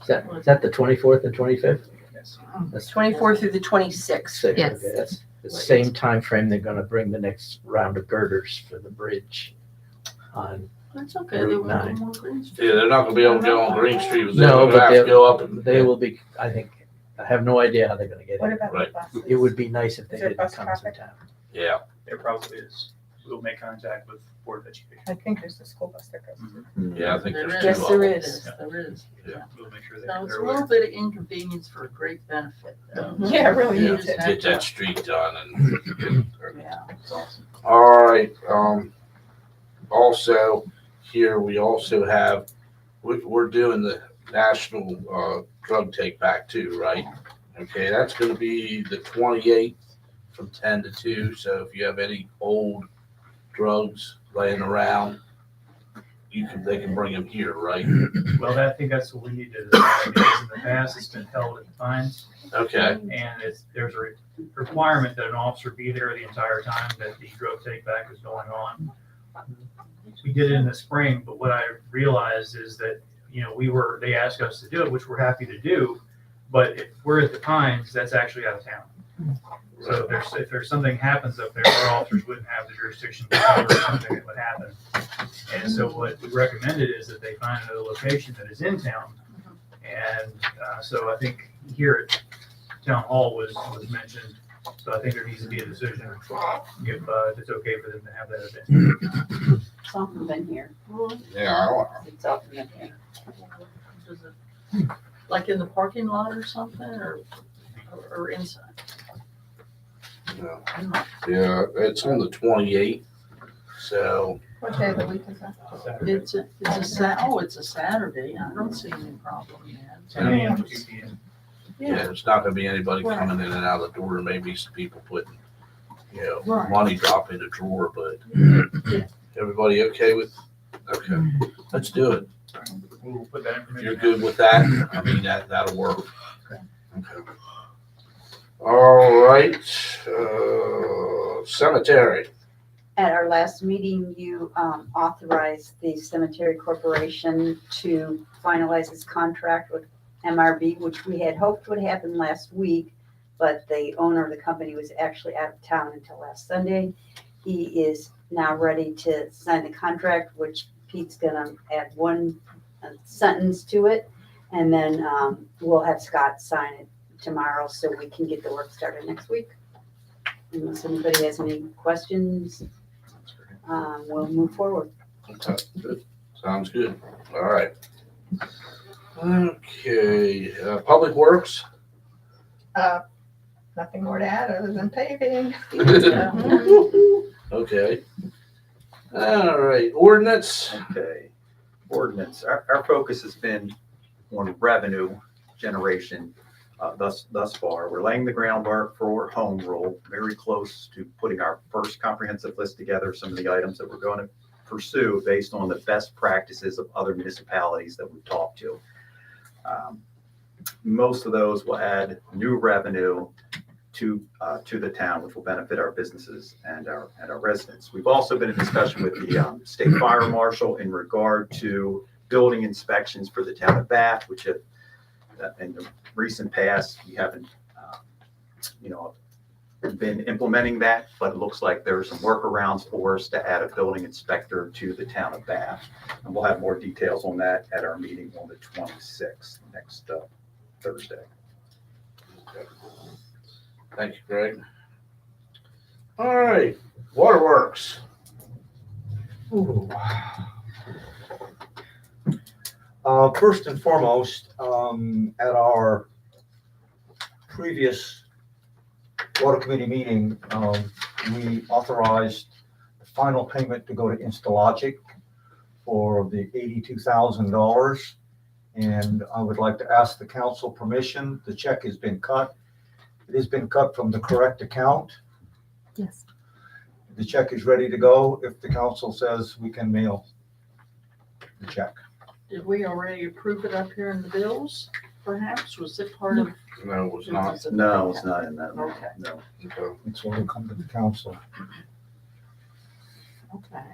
K: Is that the 24th and 25th?
N: Yes.
K: That's
I: 24th through the 26th.
K: six,
H: Yes.
K: okay, that's the same time frame they're gonna bring the next round of girders for the bridge on.
B: That's okay. They
K: Route
B: won't go
K: 9.
B: more Green Street.
A: Yeah, they're not gonna be able to go on Green Street, but they're
K: No,
A: gonna
K: but
A: have to go up and.
K: they will be, I think, I have no idea how they're gonna get
D: What
K: in.
D: about
A: Right.
D: the buses?
K: It would be nice if they
D: Is there
K: didn't
D: bus
K: come through
D: traffic?
K: town.
A: Yeah,
N: There probably is. We'll make contact with Board of Education.
D: I think there's a school bus that goes.
A: yeah, I think
B: There
A: there's
B: is.
A: two
I: Yes,
A: of
I: there
A: them.
I: is.
B: Yes, there is.
A: Yeah.
N: We'll make sure
B: So
N: that
B: it's
N: they're
B: a little
N: aware.
B: bit of inconvenience for a great benefit, though.
D: Yeah, it really
B: You
D: is.
B: just have
A: Get
B: to-
A: that street done and.
B: Yeah, it's awesome.
A: All right, also, here, we also have, we're doing the national, drug take back too, right? Okay, that's gonna be the 28th from 10 to 2, so if you have any old drugs laying around, they can bring them here, right?
N: Well, I think that's what we need to decide, because in the past, it's been held at the times,
A: Okay,
N: and there's a requirement that an officer be there the entire time that the drug take back is going on. We did it in the spring, but what I realized is that, you know, they asked us to do it, which we're happy to do, but if we're at the times, that's actually out of town. So if there's something happens up there, our officers wouldn't have the jurisdiction to cover something that would happen. And so what we recommended is that they find another location that is in town. And so I think here at Town Hall was mentioned, so I think there needs to be a decision if it's okay for them to have that event.
B: It's often been here.
A: yeah, I don't,
B: It's often been here. Does it- Like in the parking lot or something, or inside?
A: know. Yeah, it's on the 28th, so.
E: What day of the week is that?
B: It's a Saturday. I don't see any problem yet.
N: 10 a.m. to 2 p.m.
A: Yeah, there's not gonna be anybody coming in and out of the door, maybe some people putting, you know,
B: Right.
A: money drop in the drawer, but everybody okay with, okay, let's do it.
N: We'll put that
A: If
N: information.
A: you're
N: out.
A: good with that, I mean, that'll work. Okay. All right, cemetery.
O: At our last meeting, you authorized the Cemetery Corporation to finalize its contract with MRB, which we had hoped would happen last week, but the owner of the company was actually out of town until last Sunday. He is now ready to sign the contract, which Pete's gonna add one sentence to it, and then we'll have Scott sign it tomorrow so we can get the work started next week. Unless anybody has any questions, we'll move forward.
A: Okay, good. Sounds good. All right. Okay, Public Works.
E: Nothing more to add other than paving.
A: Okay. All right, ordinance.
C: Okay, ordinance. Our focus has been on revenue generation thus far. We're laying the groundwork for home rule, very close to putting our first comprehensive list together, some of the items that we're going to pursue based on the best practices of other municipalities that we've talked to. Most of those will add new revenue to the town, which will benefit our businesses and our residents. We've also been in discussion with the state fire marshal in regard to building inspections for the town of Bath, which have, in the recent past, we haven't, been implementing that, but it looks like there are some workarounds for us to add a building inspector to the town of Bath. And we'll have more details on that at our meeting on the 26th, next Thursday.
A: Thank you, Greg. All right, Waterworks.
L: Ooh. First and foremost, at our previous water committee meeting, we authorized the final payment to go to Instalogic for the $82,000. And I would like to ask the council permission. The check has been cut. It has been cut from the correct account.
J: Yes.
L: The check is ready to go if the council says we can mail the check.
B: Did we already approve it up here in the bills, perhaps? Was it part of?
A: No, it was not.
C: No, it's not in that.
B: Okay.
C: No.
A: Okay.
L: It's what will come to the council.
B: Okay.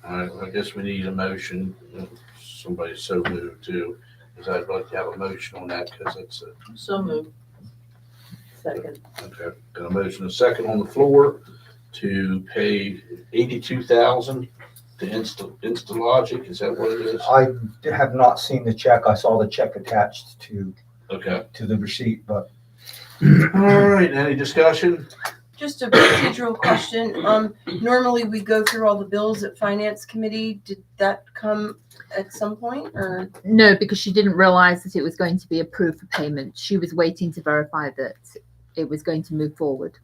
A: All right, I guess we need a motion, if somebody so moved to, because I'd like to have a motion on that, because it's a,
B: So moved. Second.
A: okay, got a motion, a second on the floor to pay 82,000 to Instalogic, is that what it is?
L: I have not seen the check. I saw the check attached to
A: Okay.
L: the receipt, but
A: All right, any discussion?
I: Just a procedural question. Normally we go through all the bills at finance committee. Did that come at some point or?
J: No, because she didn't realize that it was going to be approved for payment. She was waiting to verify that it was going to move forward.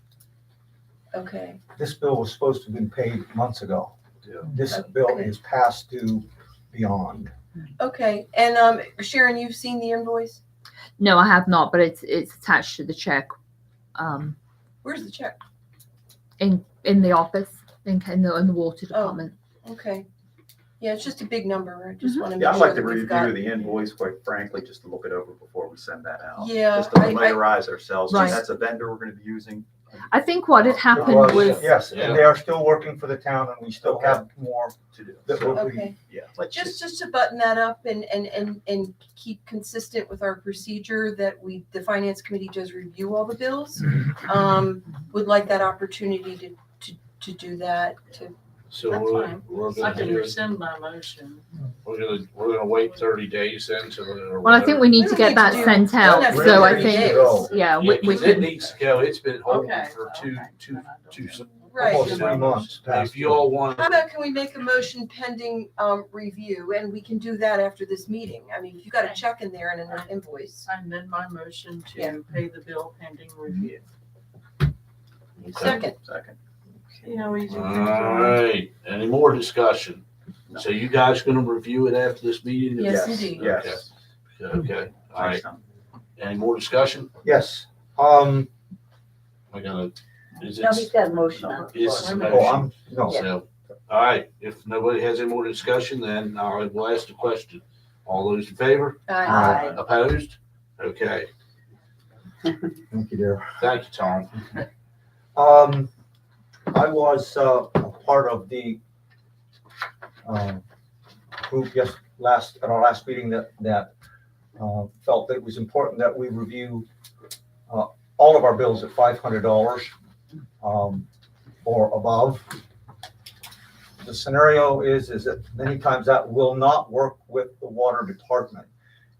I: Okay.
L: this bill was supposed to have been paid months ago.
A: Yeah.
L: This bill is past due beyond.
I: Okay. And Sharon, you've seen the invoice?
J: No, I have not, but it's attached to the check.
I: Where's the check?
J: In the office, in the water department.
I: Okay. Yeah, it's just a big number. I just want to
C: Yeah,
I: make
C: I'd
I: sure
C: like to
I: that we've
C: review
I: got.
C: the invoice, quite frankly, just to look it over before we send that out.
I: Yeah,
C: Just to
I: I-
C: familiarize ourselves,
J: Right.
C: that's a vendor we're gonna be using.
J: I think what had happened
L: Well,
J: was
L: yes,
A: Yeah.
L: and they are still working for the town, and we still
C: Okay.
L: have more
C: To do.
L: that
C: So,
L: will be.
I: Okay.
C: yeah, let's
I: Just to button that up and keep consistent with our procedure that the finance committee does review all the bills. Would like that opportunity to do that,
A: So
B: That's fine.
A: we're
B: I
A: gonna
B: can
A: do,
B: rescind my motion.
A: we're gonna wait 30 days then to.
J: well, I think we need
I: We
J: to
I: don't
J: get
I: need
J: that
I: to do-
J: sent
I: don't
J: out.
I: have to
J: So
I: do
J: I
I: 30
J: think,
I: days.
J: yeah,
A: Yeah,
J: we
A: 'cause it
J: can.
A: needs to go, it's been holding
B: Okay.
A: for two.
I: Right.
L: Almost 3 months past.
A: If you all want.
I: How about can we make a motion pending review, and we can do that after this meeting? I mean, if you got a check in there and an invoice.
B: I amend my motion
I: Yeah.
B: to pay the bill pending review.
I: Second.
B: See how easy
A: All
B: things are?
A: right, any more discussion? So you guys gonna review it after this meeting?
I: Yes, indeed.
C: Yes.
A: Okay, all right,
C: Thanks, Tom.
A: any more discussion?
L: Yes,
A: I gotta, is
O: No, he's
A: it,
O: got a motion on the
A: is
O: floor.
A: this
L: oh,
A: motion?
L: no,
A: So, all right, if nobody has any more discussion, then I will ask the question. All those in favor?
O: Aye.
A: Opposed? Okay,
L: thank you, dear.
A: thank you, Tom.
L: I was a part of the group at our last meeting that felt that it was important that we review all of our bills at $500 or above. The scenario is that many times that will not work with the water department.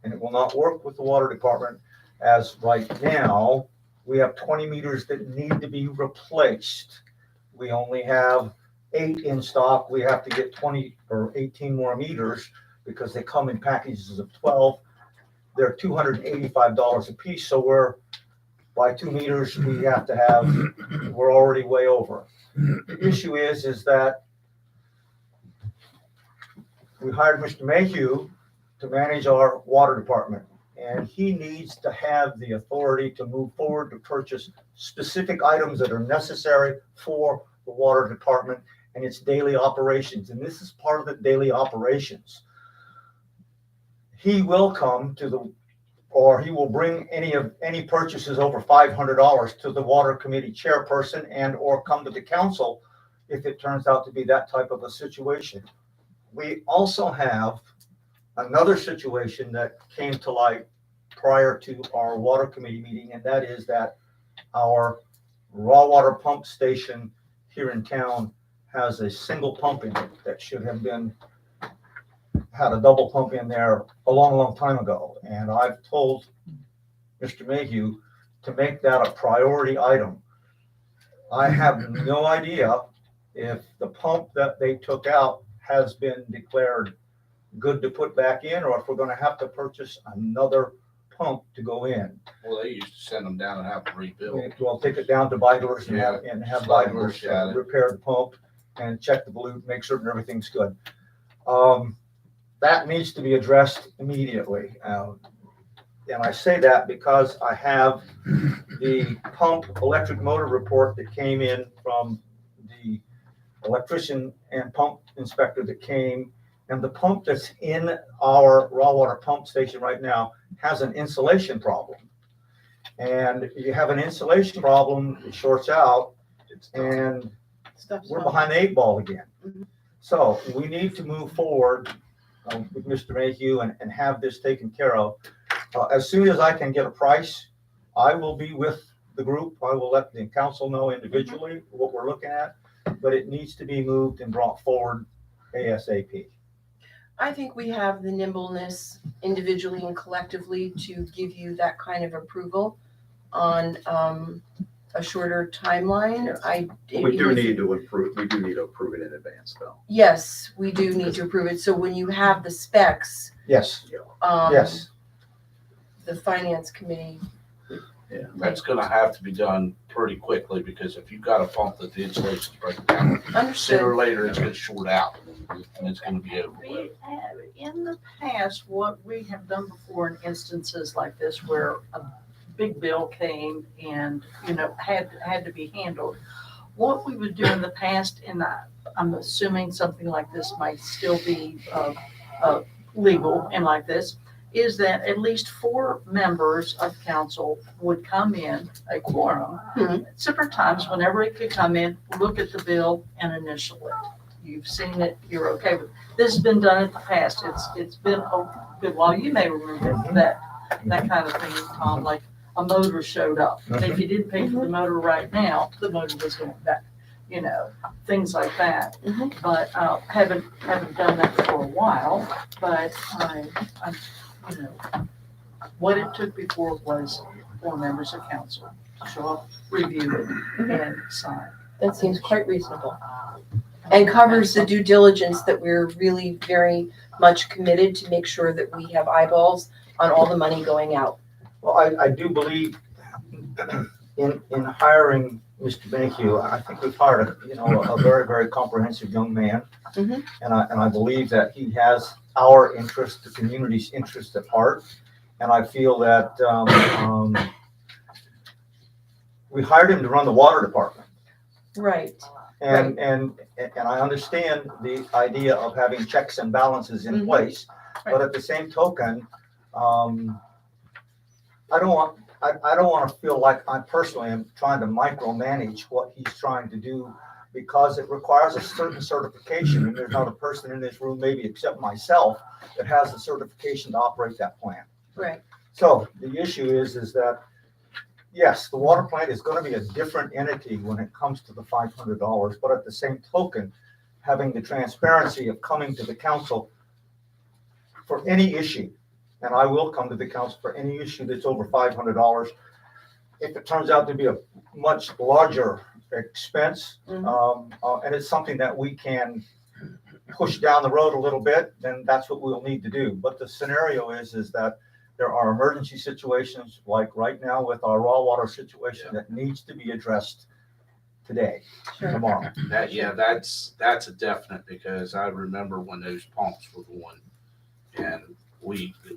L: And it will not work with the water department as right now, we have 20 meters that need to be replaced. We only have 8 in stock. We have to get 20 or 18 more meters because they come in packages of 12. They're $285 a piece. So by 2 meters, we have to have, we're already way over. The issue is that we hired Mr. Mayhew to manage our water department. And he needs to have the authority to move forward to purchase specific items that are necessary for the water department and its daily operations, and this is part of the daily operations. He will come to the, or he will bring any purchases over $500 to the water committee chairperson and or come to the council if it turns out to be that type of a situation. We also have another situation that came to light prior to our water committee meeting, and that is that our raw water pump station here in town has a single pump in it that should have had a double pump in there a long time ago. And I've told Mr. Mayhew to make that a priority item. I have no idea if the pump that they took out has been declared good to put back in, or if we're gonna have to purchase another pump to go in.
A: Well, they used to send them down and have them rebuilt.
L: We'll take it down to Vidler's and have
A: Slide
L: Vidler's
A: look at it.
L: repair the pump and check the volute, make certain everything's good. That needs to be addressed immediately. And I say that because I have the pump electric motor report that came in from the electrician and pump inspector that came, and the pump that's in our raw water pump station right now has an insulation problem. And you have an insulation problem, it shorts out, and we're behind the 8 ball again. So we need to move forward with Mr. Mayhew and have this taken care of. As soon as I can get a price, I will be with the group. I will let the council know individually what we're looking at, but it needs to be moved and brought forward ASAP.
I: I think we have the nimbleness individually and collectively to give you that kind of approval on a shorter timeline.
C: We do need to approve it in advance though.
I: Yes, we do need to approve it. So when you have the specs,
L: Yes, yes.
I: the finance committee,
A: Yeah, that's gonna have to be done pretty quickly, because if you've got a pump that the insulation's breaking down, sooner or
I: understood.
A: later it's gonna short out and it's gonna be over with.
B: We have, in the past, what we have done before in instances like this where a big bill came and, had to be handled. What we would do in the past, and I'm assuming something like this might still be legal and like this, is that at least 4 members of council would come in, a quorum, at separate times, whenever it could come in, look at the bill and initial it. You've seen it, you're okay with it. This has been done in the past. It's been a good while. You may remember that kind of thing, Tom, like a motor showed up. And if you didn't pay for the motor right now, the motor was going back, things like that. But haven't done that for a while. But what it took before was 4 members of council to show up, review it, and sign.
I: That seems quite reasonable. And covers the due diligence that we're really very much committed to make sure that we have eyeballs on all the money going out.
L: Well, I do believe in hiring Mr. Mayhew, I think we've hired a very comprehensive young man.
I: Mhm.
L: And I believe that he has our interest, the community's interest at heart. And I feel that we hired him to run the water department.
I: Right.
L: And I understand the idea of having checks and balances in place, but at the same token, I don't want to feel like I personally am trying to micromanage what he's trying to do, because it requires a certain certification, and there's not a person in this room, maybe except myself, that has the certification to operate that plant.
I: Right.
L: So the issue is that, yes, the water plant is going to be a different entity when it comes to the $500, but at the same token, having the transparency of coming to the council for any issue, and I will come to the council for any issue that's over $500. If it turns out to be a much larger expense, and it's something that we can push down the road a little bit, then that's what we'll need to do. But the scenario is that there are emergency situations, like right now with our raw water situation, that needs to be addressed today, tomorrow.
A: That's a definite, because I remember when those pumps were going, and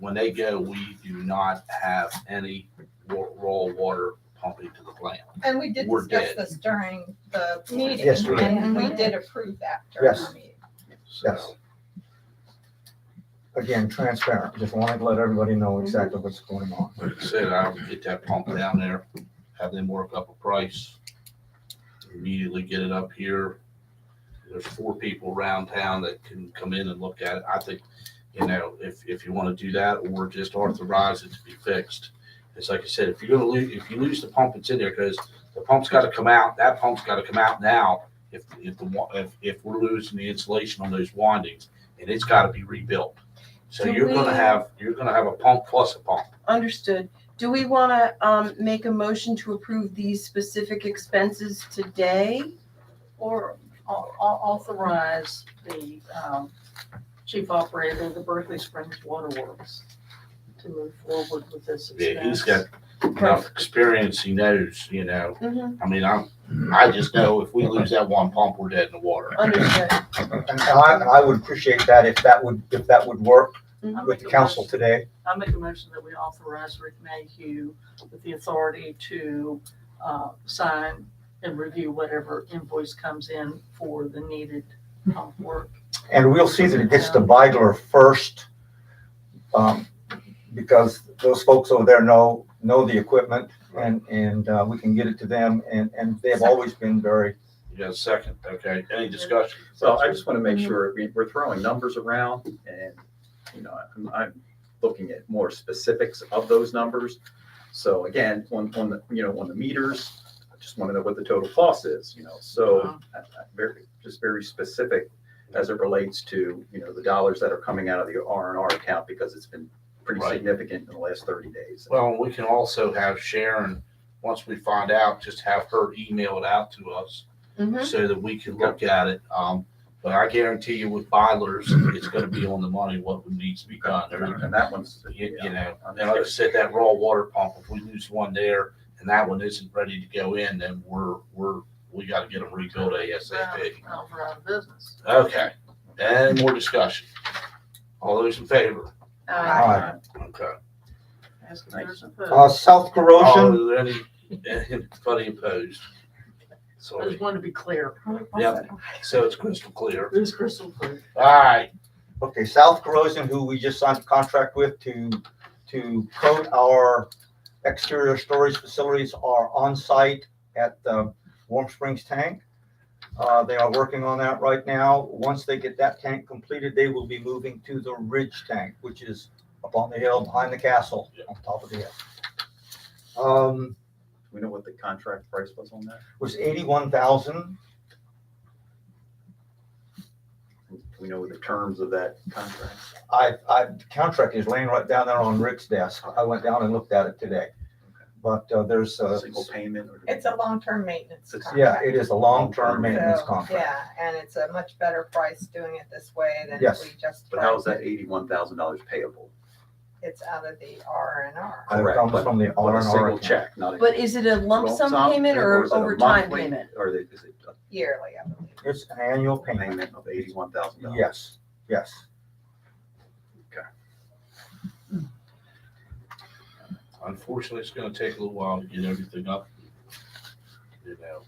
A: when they go, we do not have any raw water pump into the plant.
E: And we did
A: We're
E: discuss
A: dead.
E: this during the meeting.
L: Yes, we did.
E: And we did approve that during
L: Yes.
E: the meeting.
L: Yes. Again, transparent, just wanted to let everybody know exactly what's going on.
A: Like I said, I'll get that pump down there, have them work up a price, immediately get it up here. There's 4 people around town that can come in and look at it. I think, if you want to do that, or just authorize it to be fixed. It's like I said, if you're gonna lose, if you lose the pump, it's in there, because the pump's got to come out. That pump's got to come out now. If we're losing the insulation on those windings, and it's got to be rebuilt. So
I: Do
A: you're
I: we-
A: gonna have a pump plus a pump.
I: Understood. Do we want to make a motion to approve these specific expenses today?
B: Or authorize the chief operator of the Berkeley Springs Water Works to move forward with this expense.
A: Yeah, he's got enough experience. He knows,
I: Mhm.
A: I mean, I just know if we lose that one pump, we're dead in the water.
I: Understood.
L: And I would appreciate that if that would work
I: Mhm.
L: with the council today.
B: I make a motion that we authorize Rick Mayhew with the authority to sign and review whatever invoice comes in for the needed pump work.
L: And we'll see that it gets to Beidler first, because those folks over there know the equipment, and we can get it to them, and they've always been very.
A: You got a second? Okay, any discussion?
C: So I just want to make sure, we're throwing numbers around, and, I'm looking at more specifics of those numbers. So again, on the meters, I just want to know what the total cost is, so very specific as it relates to, the dollars that are coming out of the R&R account, because it's been pretty
A: Right.
C: significant in the last 30 days.
A: Well, we can also have Sharon, once we find out, just have her email it out to us
I: Mhm.
A: so that we can look at it. But I guarantee you with Bidler's, it's gonna be on the money, what needs to be done.
C: And that one's,
A: And like I said, that raw water pump, if we lose one there and that one isn't ready to go in, then we gotta get them rebuilt ASAP.
B: Now we're out of business.
A: Okay, any more discussion? All those in favor?
L: Aye.
A: Okay.
B: Ask if there's a
L: South corrosion,
A: Are there anybody opposed?
B: I
A: Sorry.
B: just wanted to be clear.
A: Yep, so it's crystal clear.
B: It's crystal clear.
A: All right,
L: okay, South corrosion, who we just signed a contract with to coat our exterior storage facilities, are on site at the Warm Springs tank. They are working on that right now. Once they get that tank completed, they will be moving to the Ridge tank, which is up on the hill behind the castle, on top of the hill.
C: we know what the contract price was on that?
L: Was 81,000.
C: Do we know the terms of that contract?
L: The contract is laying right down there on Rick's desk. I went down and looked at it today. But there's
C: Single payment? Or
E: It's a long-term maintenance
C: It's-
L: yeah,
E: contract.
L: it is a long-term maintenance
E: So,
L: contract.
E: Yeah, and it's a much better price doing it this way than if
L: Yes.
E: we just.
C: But how is that $81,000 payable?
E: It's out of the R&R.
L: It
C: Correct,
L: comes
C: but-
L: from the
C: But a
L: R&R
C: single
L: account.
C: check, not a.
I: But is it a lump sum payment or
C: is it a
I: overtime
C: monthly,
I: payment?
C: Or is it a
E: Yearly, I believe.
L: It's an annual payment.
C: payment of $81,000?
L: Yes, yes.
A: unfortunately, it's gonna take a little while to get everything up.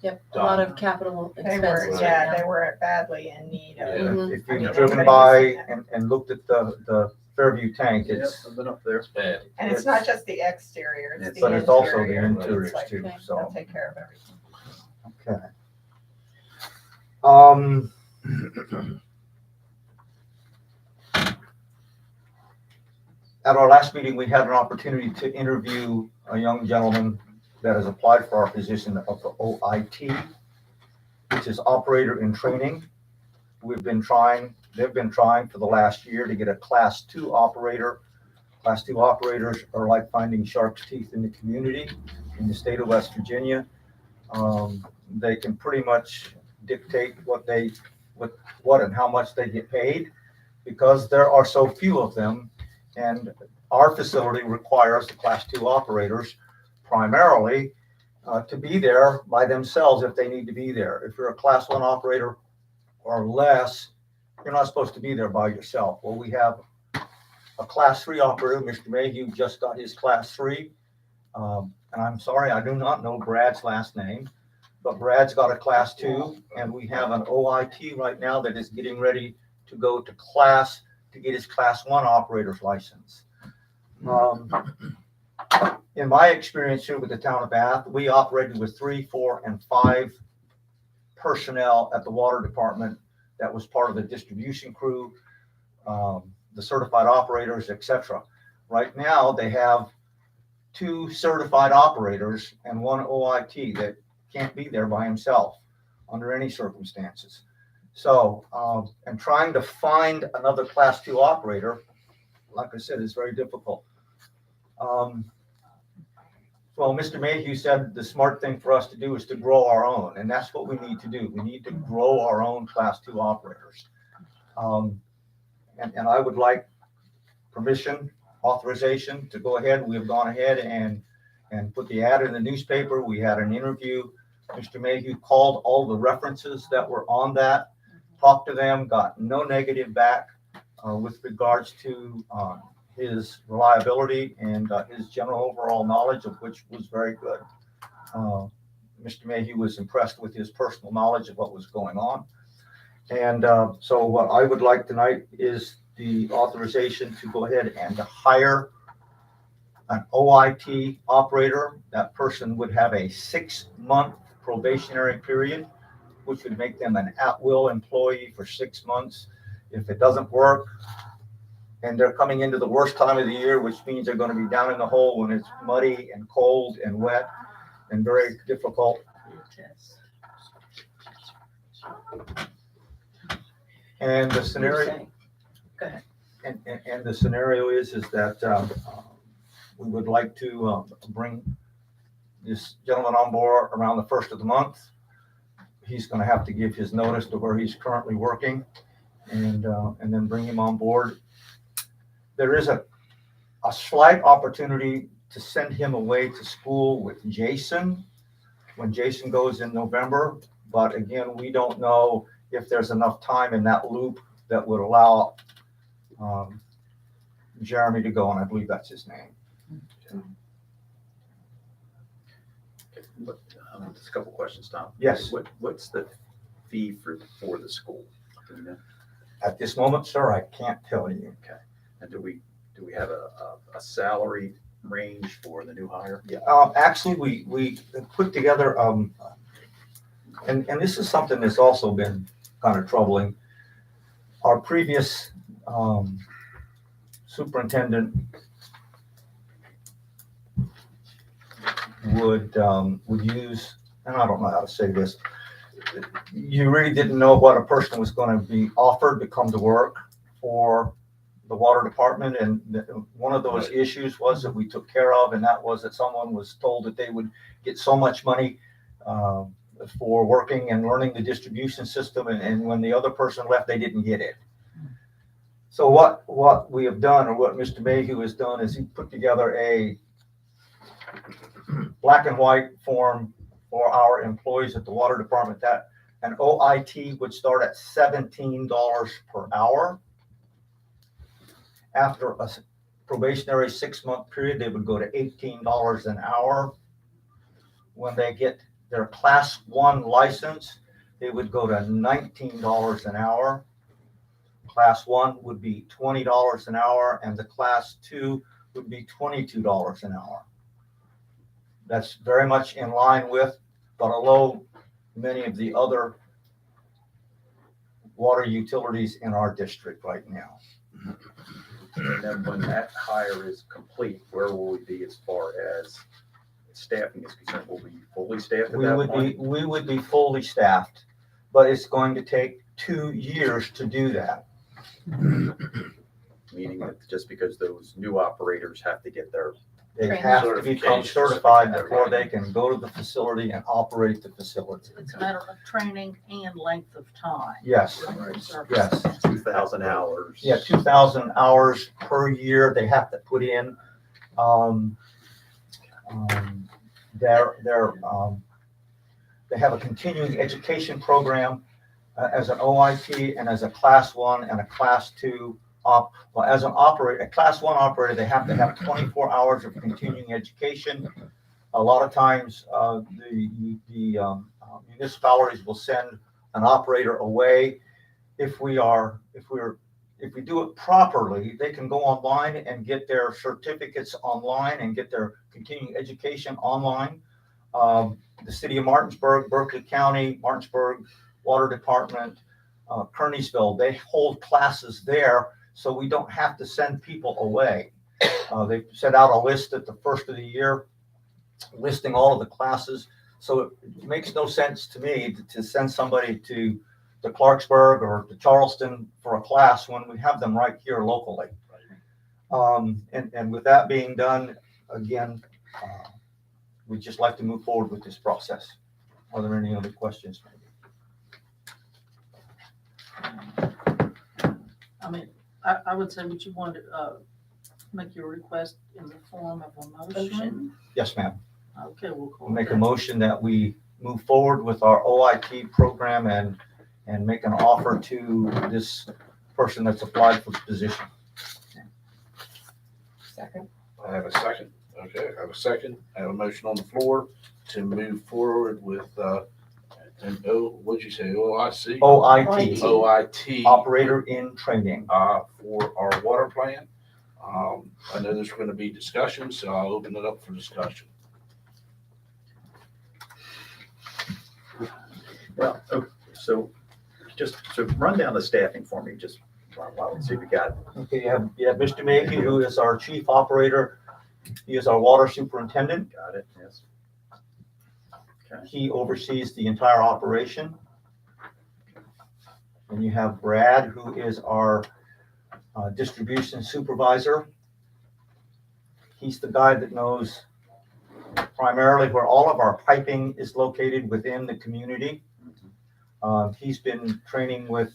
I: Yep, a lot of capital
E: They were,
I: expenses.
E: yeah,
I: right
E: they
I: now.
E: were badly in need of.
I: Mhm.
L: If you've driven by and looked at the Fairview tank,
C: Yep,
L: it's,
C: I've been up there.
A: It's bad.
E: And it's not just the exterior, it's the
L: but it's also the
E: interior.
L: interiors
E: It's like,
L: too,
I: Okay.
L: so,
E: they'll take care of everything.
L: okay. At our last meeting, we had an opportunity to interview a young gentleman that has applied for our position of the OIT, which is Operator in Training. They've been trying for the last year to get a Class 2 operator. Class 2 operators are like finding shark's teeth in the community in the state of West Virginia. They can pretty much dictate what and how much they get paid, because there are so few of them. And our facility requires the Class 2 operators primarily to be there by themselves if they need to be there. If you're a Class 1 operator or less, you're not supposed to be there by yourself. Well, we have a Class 3 operator, Mr. Mayhew just got his Class 3, And I'm sorry, I do not know Brad's last name, but Brad's got a class 2, and we have an OIT right now that is getting ready to go to class to get his class 1 operator's license. In my experience here with the town of Bath, we operated with 3, 4, and 5 personnel at the water department that was part of the distribution crew, the certified operators, etc. Right now, they have 2 certified operators and 1 OIT that can't be there by himself under any circumstances. So, and trying to find another class 2 operator, like I said, is very difficult. Well, Mr. Mayhew said the smart thing for us to do is to grow our own, and that's what we need to do. We need to grow our own class 2 operators. And I would like permission, authorization to go ahead. We have gone ahead and put the ad in the newspaper. We had an interview. Mr. Mayhew called all the references that were on that, talked to them, got no negative back with regards to his reliability and his general overall knowledge, of which was very good. Mr. Mayhew was impressed with his personal knowledge of what was going on. And so what I would like tonight is the authorization to go ahead and to hire an OIT operator. That person would have a 6-month probationary period, which would make them an at-will employee for 6 months. If it doesn't work, and they're coming into the worst time of the year, which means they're going to be down in the hole when it's muddy and cold and wet and very difficult. And the scenario,
I: Go ahead.
L: and the scenario is that we would like to bring this gentleman on board around the 1st of the month. He's going to have to give his notice to where he's currently working, and then bring him on board. There is a slight opportunity to send him away to school with Jason when Jason goes in November. But again, we don't know if there's enough time in that loop that would allow Jeremy to go, and I believe that's his name.
C: Just a couple questions, Tom.
L: Yes.
C: What's the fee for the school? Do you know?
L: At this moment, sir, I can't tell you.
C: Okay. And do we have a salary range for the new hire?
L: Yeah, actually, we put together, and this is something that's also been kind of troubling. Our previous superintendent would use, and I don't know how to say this, you really didn't know what a person was going to be offered to come to work for the water department, and one of those issues was that we took care of, and that was that someone was told that they would get so much money for working and learning the distribution system, and when the other person left, they didn't get it. So what we have done, or what Mr. Mayhew has done, is he put together a black and white form for our employees at the water department that an OIT would start at $17 per hour. After a probationary 6-month period, they would go to $18 an hour. When they get their class 1 license, they would go to $19 an hour. Class 1 would be $20 an hour, and the class 2 would be $22 an hour. That's very much in line with, but below many of the other water utilities in our district right now.
C: And then when that hire is complete, where will we be as far as staffing is concerned? Will we be fully staffed at that point?
L: We would be fully staffed, but it's going to take 2 years to do that.
C: Meaning that just because those new operators have to get their
L: They have to become certified before they can go to the facility and operate the facility.
B: It's a matter of training and length of time.
L: Yes, yes.
C: 2,000 hours.
L: Yeah, 2,000 hours per year they have to put in. They have a continuing education program as an OIT and as a class 1 and a class 2 as an operator, a class one operator, they have to have 24 hours of continuing education. A lot of times, the municipalities will send an operator away. If we do it properly, they can go online and get their certificates online and get their continuing education online. The city of Martinsburg, Berkeley County, Martinsburg Water Department, Kearneysville, they hold classes there, so we don't have to send people away. They set out a list at the first of the year listing all of the classes. So it makes no sense to me to send somebody to Clarksburg or to Charleston for a class when we have them right here locally. And with that being done, again, we'd just like to move forward with this process. Are there any other questions?
B: I mean, I would say, would you want to make your request in the form of a motion?
L: Yes, ma'am.
B: Okay, we'll call
L: We'll make a
B: that.
L: motion that we move forward with our OIT program and make an offer to this person that's applied for the position.
I: Second.
A: I have a second. Okay, I have a second. I have a motion on the floor to move forward with, what'd you say, OIC?
L: OIT,
A: OIT.
L: operator in training.
A: For our water plant. I know there's going to be discussion, so I'll open it up for discussion.
C: Well, so run down the staffing for me, just while we see if we got it.
L: Okay, you have Mr. Mayhew, who is our chief operator. He is our water superintendent.
C: Got it, yes. Okay.
L: He oversees the entire operation. And you have Brad, who is our distribution supervisor. He's the guy that knows primarily where all of our piping is located within the community. He's been training with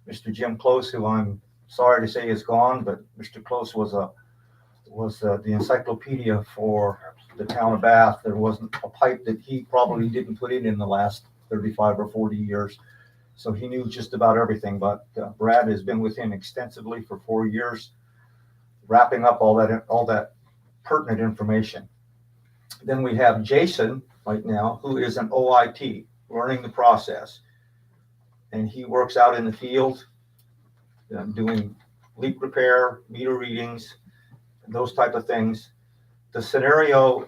L: Mr. Jim Close, who I'm sorry to say is gone, but Mr. Close was the encyclopedia for the town of Bath. There wasn't a pipe that he probably didn't put in the last 35 or 40 years. So he knew just about everything, but Brad has been with him extensively for 4 years, wrapping up all that pertinent information. Then we have Jason right now, who is an OIT, learning the process. And he works out in the field, doing leak repair, meter readings, those type of things. The scenario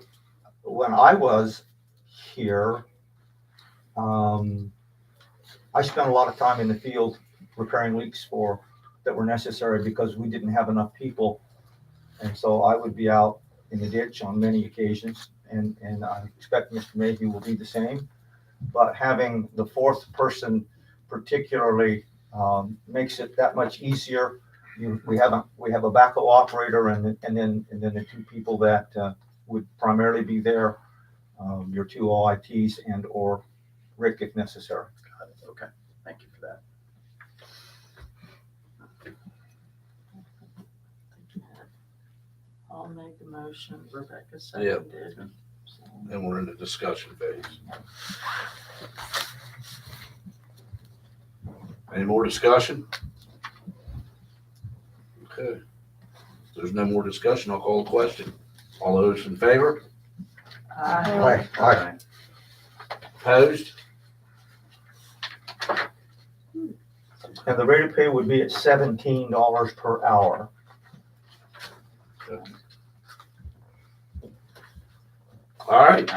L: when I was here, I spent a lot of time in the field repairing leaks that were necessary because we didn't have enough people. And so I would be out in the ditch on many occasions, and I expect Mr. Mayhew will be the same. But having the fourth person particularly makes it that much easier. We have a backup operator, and then the two people that would primarily be there, your two OITs and or Rick if necessary.
C: Got it. Okay, thank you for that.
B: I'll make the motion, Rebecca seconded. So,
A: And we're in the discussion phase. Any more discussion? Okay. If there's no more discussion, I'll call the question. All those in favor?
L: Aye.
A: Opposed?
L: And the rate of pay would be at $17 per hour.
A: All right.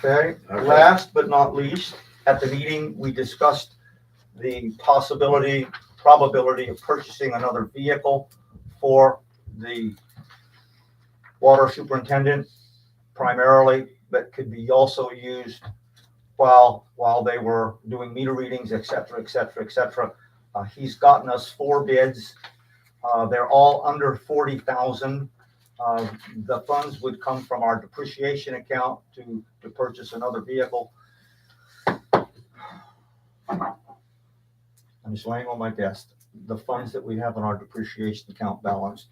L: Okay.
A: Okay.
L: Last but not least, at the meeting, we discussed the probability of purchasing another vehicle for the water superintendent primarily, but could be also used while they were doing meter readings, et cetera, et cetera, et cetera. He's gotten us 4 bids. They're all under 40,000. The funds would come from our depreciation account to purchase another vehicle. I'm just laying on my desk, the funds that we have in our depreciation account balance.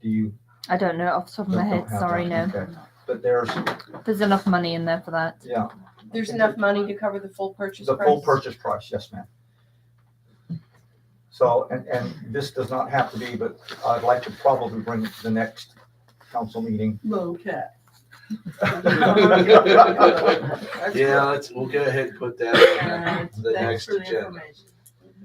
L: Do you?
J: I don't know off the top of my
L: don't
J: head.
L: have
J: Sorry,
L: that?
J: no.
L: Okay. But there's,
J: There's enough money in there for that.
L: yeah,
I: There's enough money to cover the full purchase
L: the
I: price?
L: full purchase price, yes, ma'am. So, and this does not have to be, but I'd like to probably bring it to the next council meeting.
B: Okay.
A: Yeah, we'll go ahead and put that on the next agenda.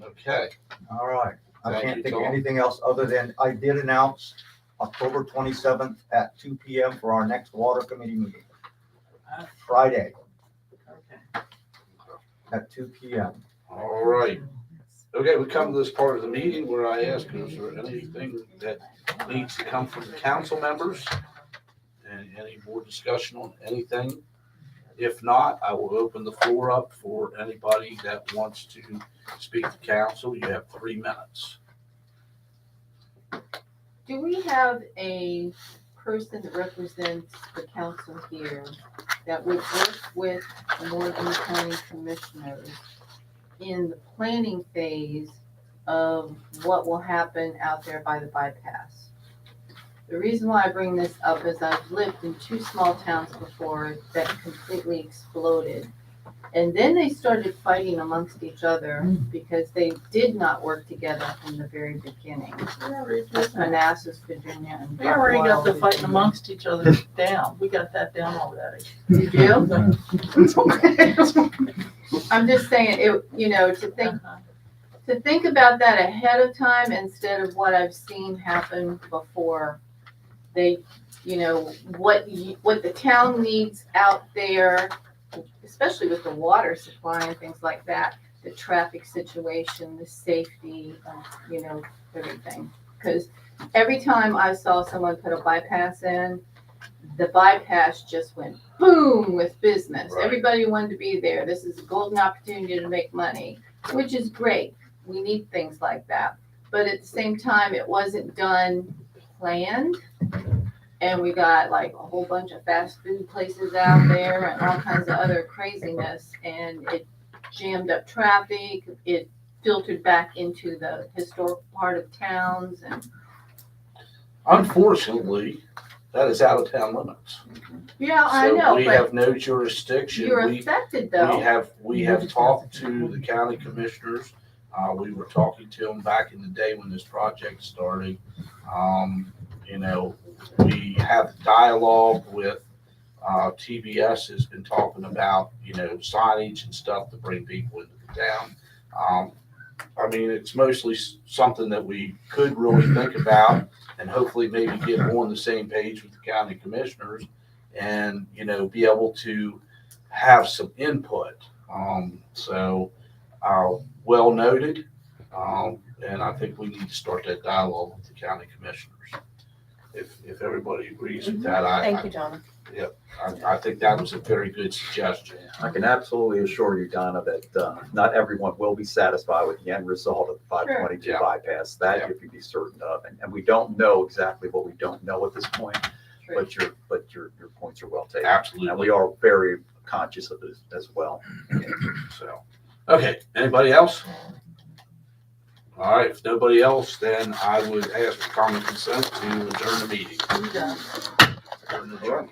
A: Okay.
L: All right. I
A: Thank
L: can't
A: you,
L: think of
A: Tom.
L: anything else other than I did announce October 27th at 2 PM for our next water committee meeting. Friday at 2 PM.
A: All right. Okay, we come to this part of the meeting where I ask, is there anything that needs to come from the council members? And any more discussion on anything? If not, I will open the floor up for anybody that wants to speak to council. You have 3 minutes.
I: Do we have a person that represents the council here that would work with the Morgan County Commissioners in the planning phase of what will happen out there by the bypass? The reason why I bring this up is I've lived in 2 small towns before that completely exploded. And then they started fighting amongst each other because they did not work together from the very beginning. That's Manassas, Virginia, and
B: We already got the
I: Buffalo,
B: fighting
I: Virginia.
B: amongst each other down. We got that down already.
I: You do? I'm just saying, to think about that ahead of time instead of what I've seen happen before. They, what the town needs out there, especially with the water supply and things like that, the traffic situation, the safety, everything. Because every time I saw someone put a bypass in, the bypass just went boom with business.
A: Right.
I: Everybody wanted to be there. This is a golden opportunity to make money, which is great. We need things like that. But at the same time, it wasn't done planned. And we got like a whole bunch of fast food places out there and all kinds of other craziness. And it jammed up traffic. It filtered back into the historic part of towns. And
A: Unfortunately, that is out of town limits.
I: yeah, I
A: So
I: know,
A: we
I: but
A: have no jurisdiction.
I: you're
A: We-
I: affected though.
A: We have talked to the county commissioners. We were talking to them back in the day when this project started. We have dialogue with, TBS has been talking about, signage and stuff to bring people into the town. It's mostly something that we could really think about and hopefully maybe get on the same page with the county commissioners and, be able to have some input. Well noted. And I think we need to start that dialogue with the county commissioners. If everybody agrees with that,
I: Thank you, Donna.
A: I think that was a very good suggestion.
C: I can absolutely assure you, Donna, that not everyone will be satisfied with the end result of the 522
A: Sure.
C: bypass. That you can be certain of. And we don't know exactly what we don't know at this point,
I: True.
C: but your points are well taken.
A: Absolutely.
C: And we are very conscious of this as well.
A: So, okay, anybody else? All right, if nobody else, then I would ask for common consent to adjourn the meeting.
B: I'm done.
A: Adjourn.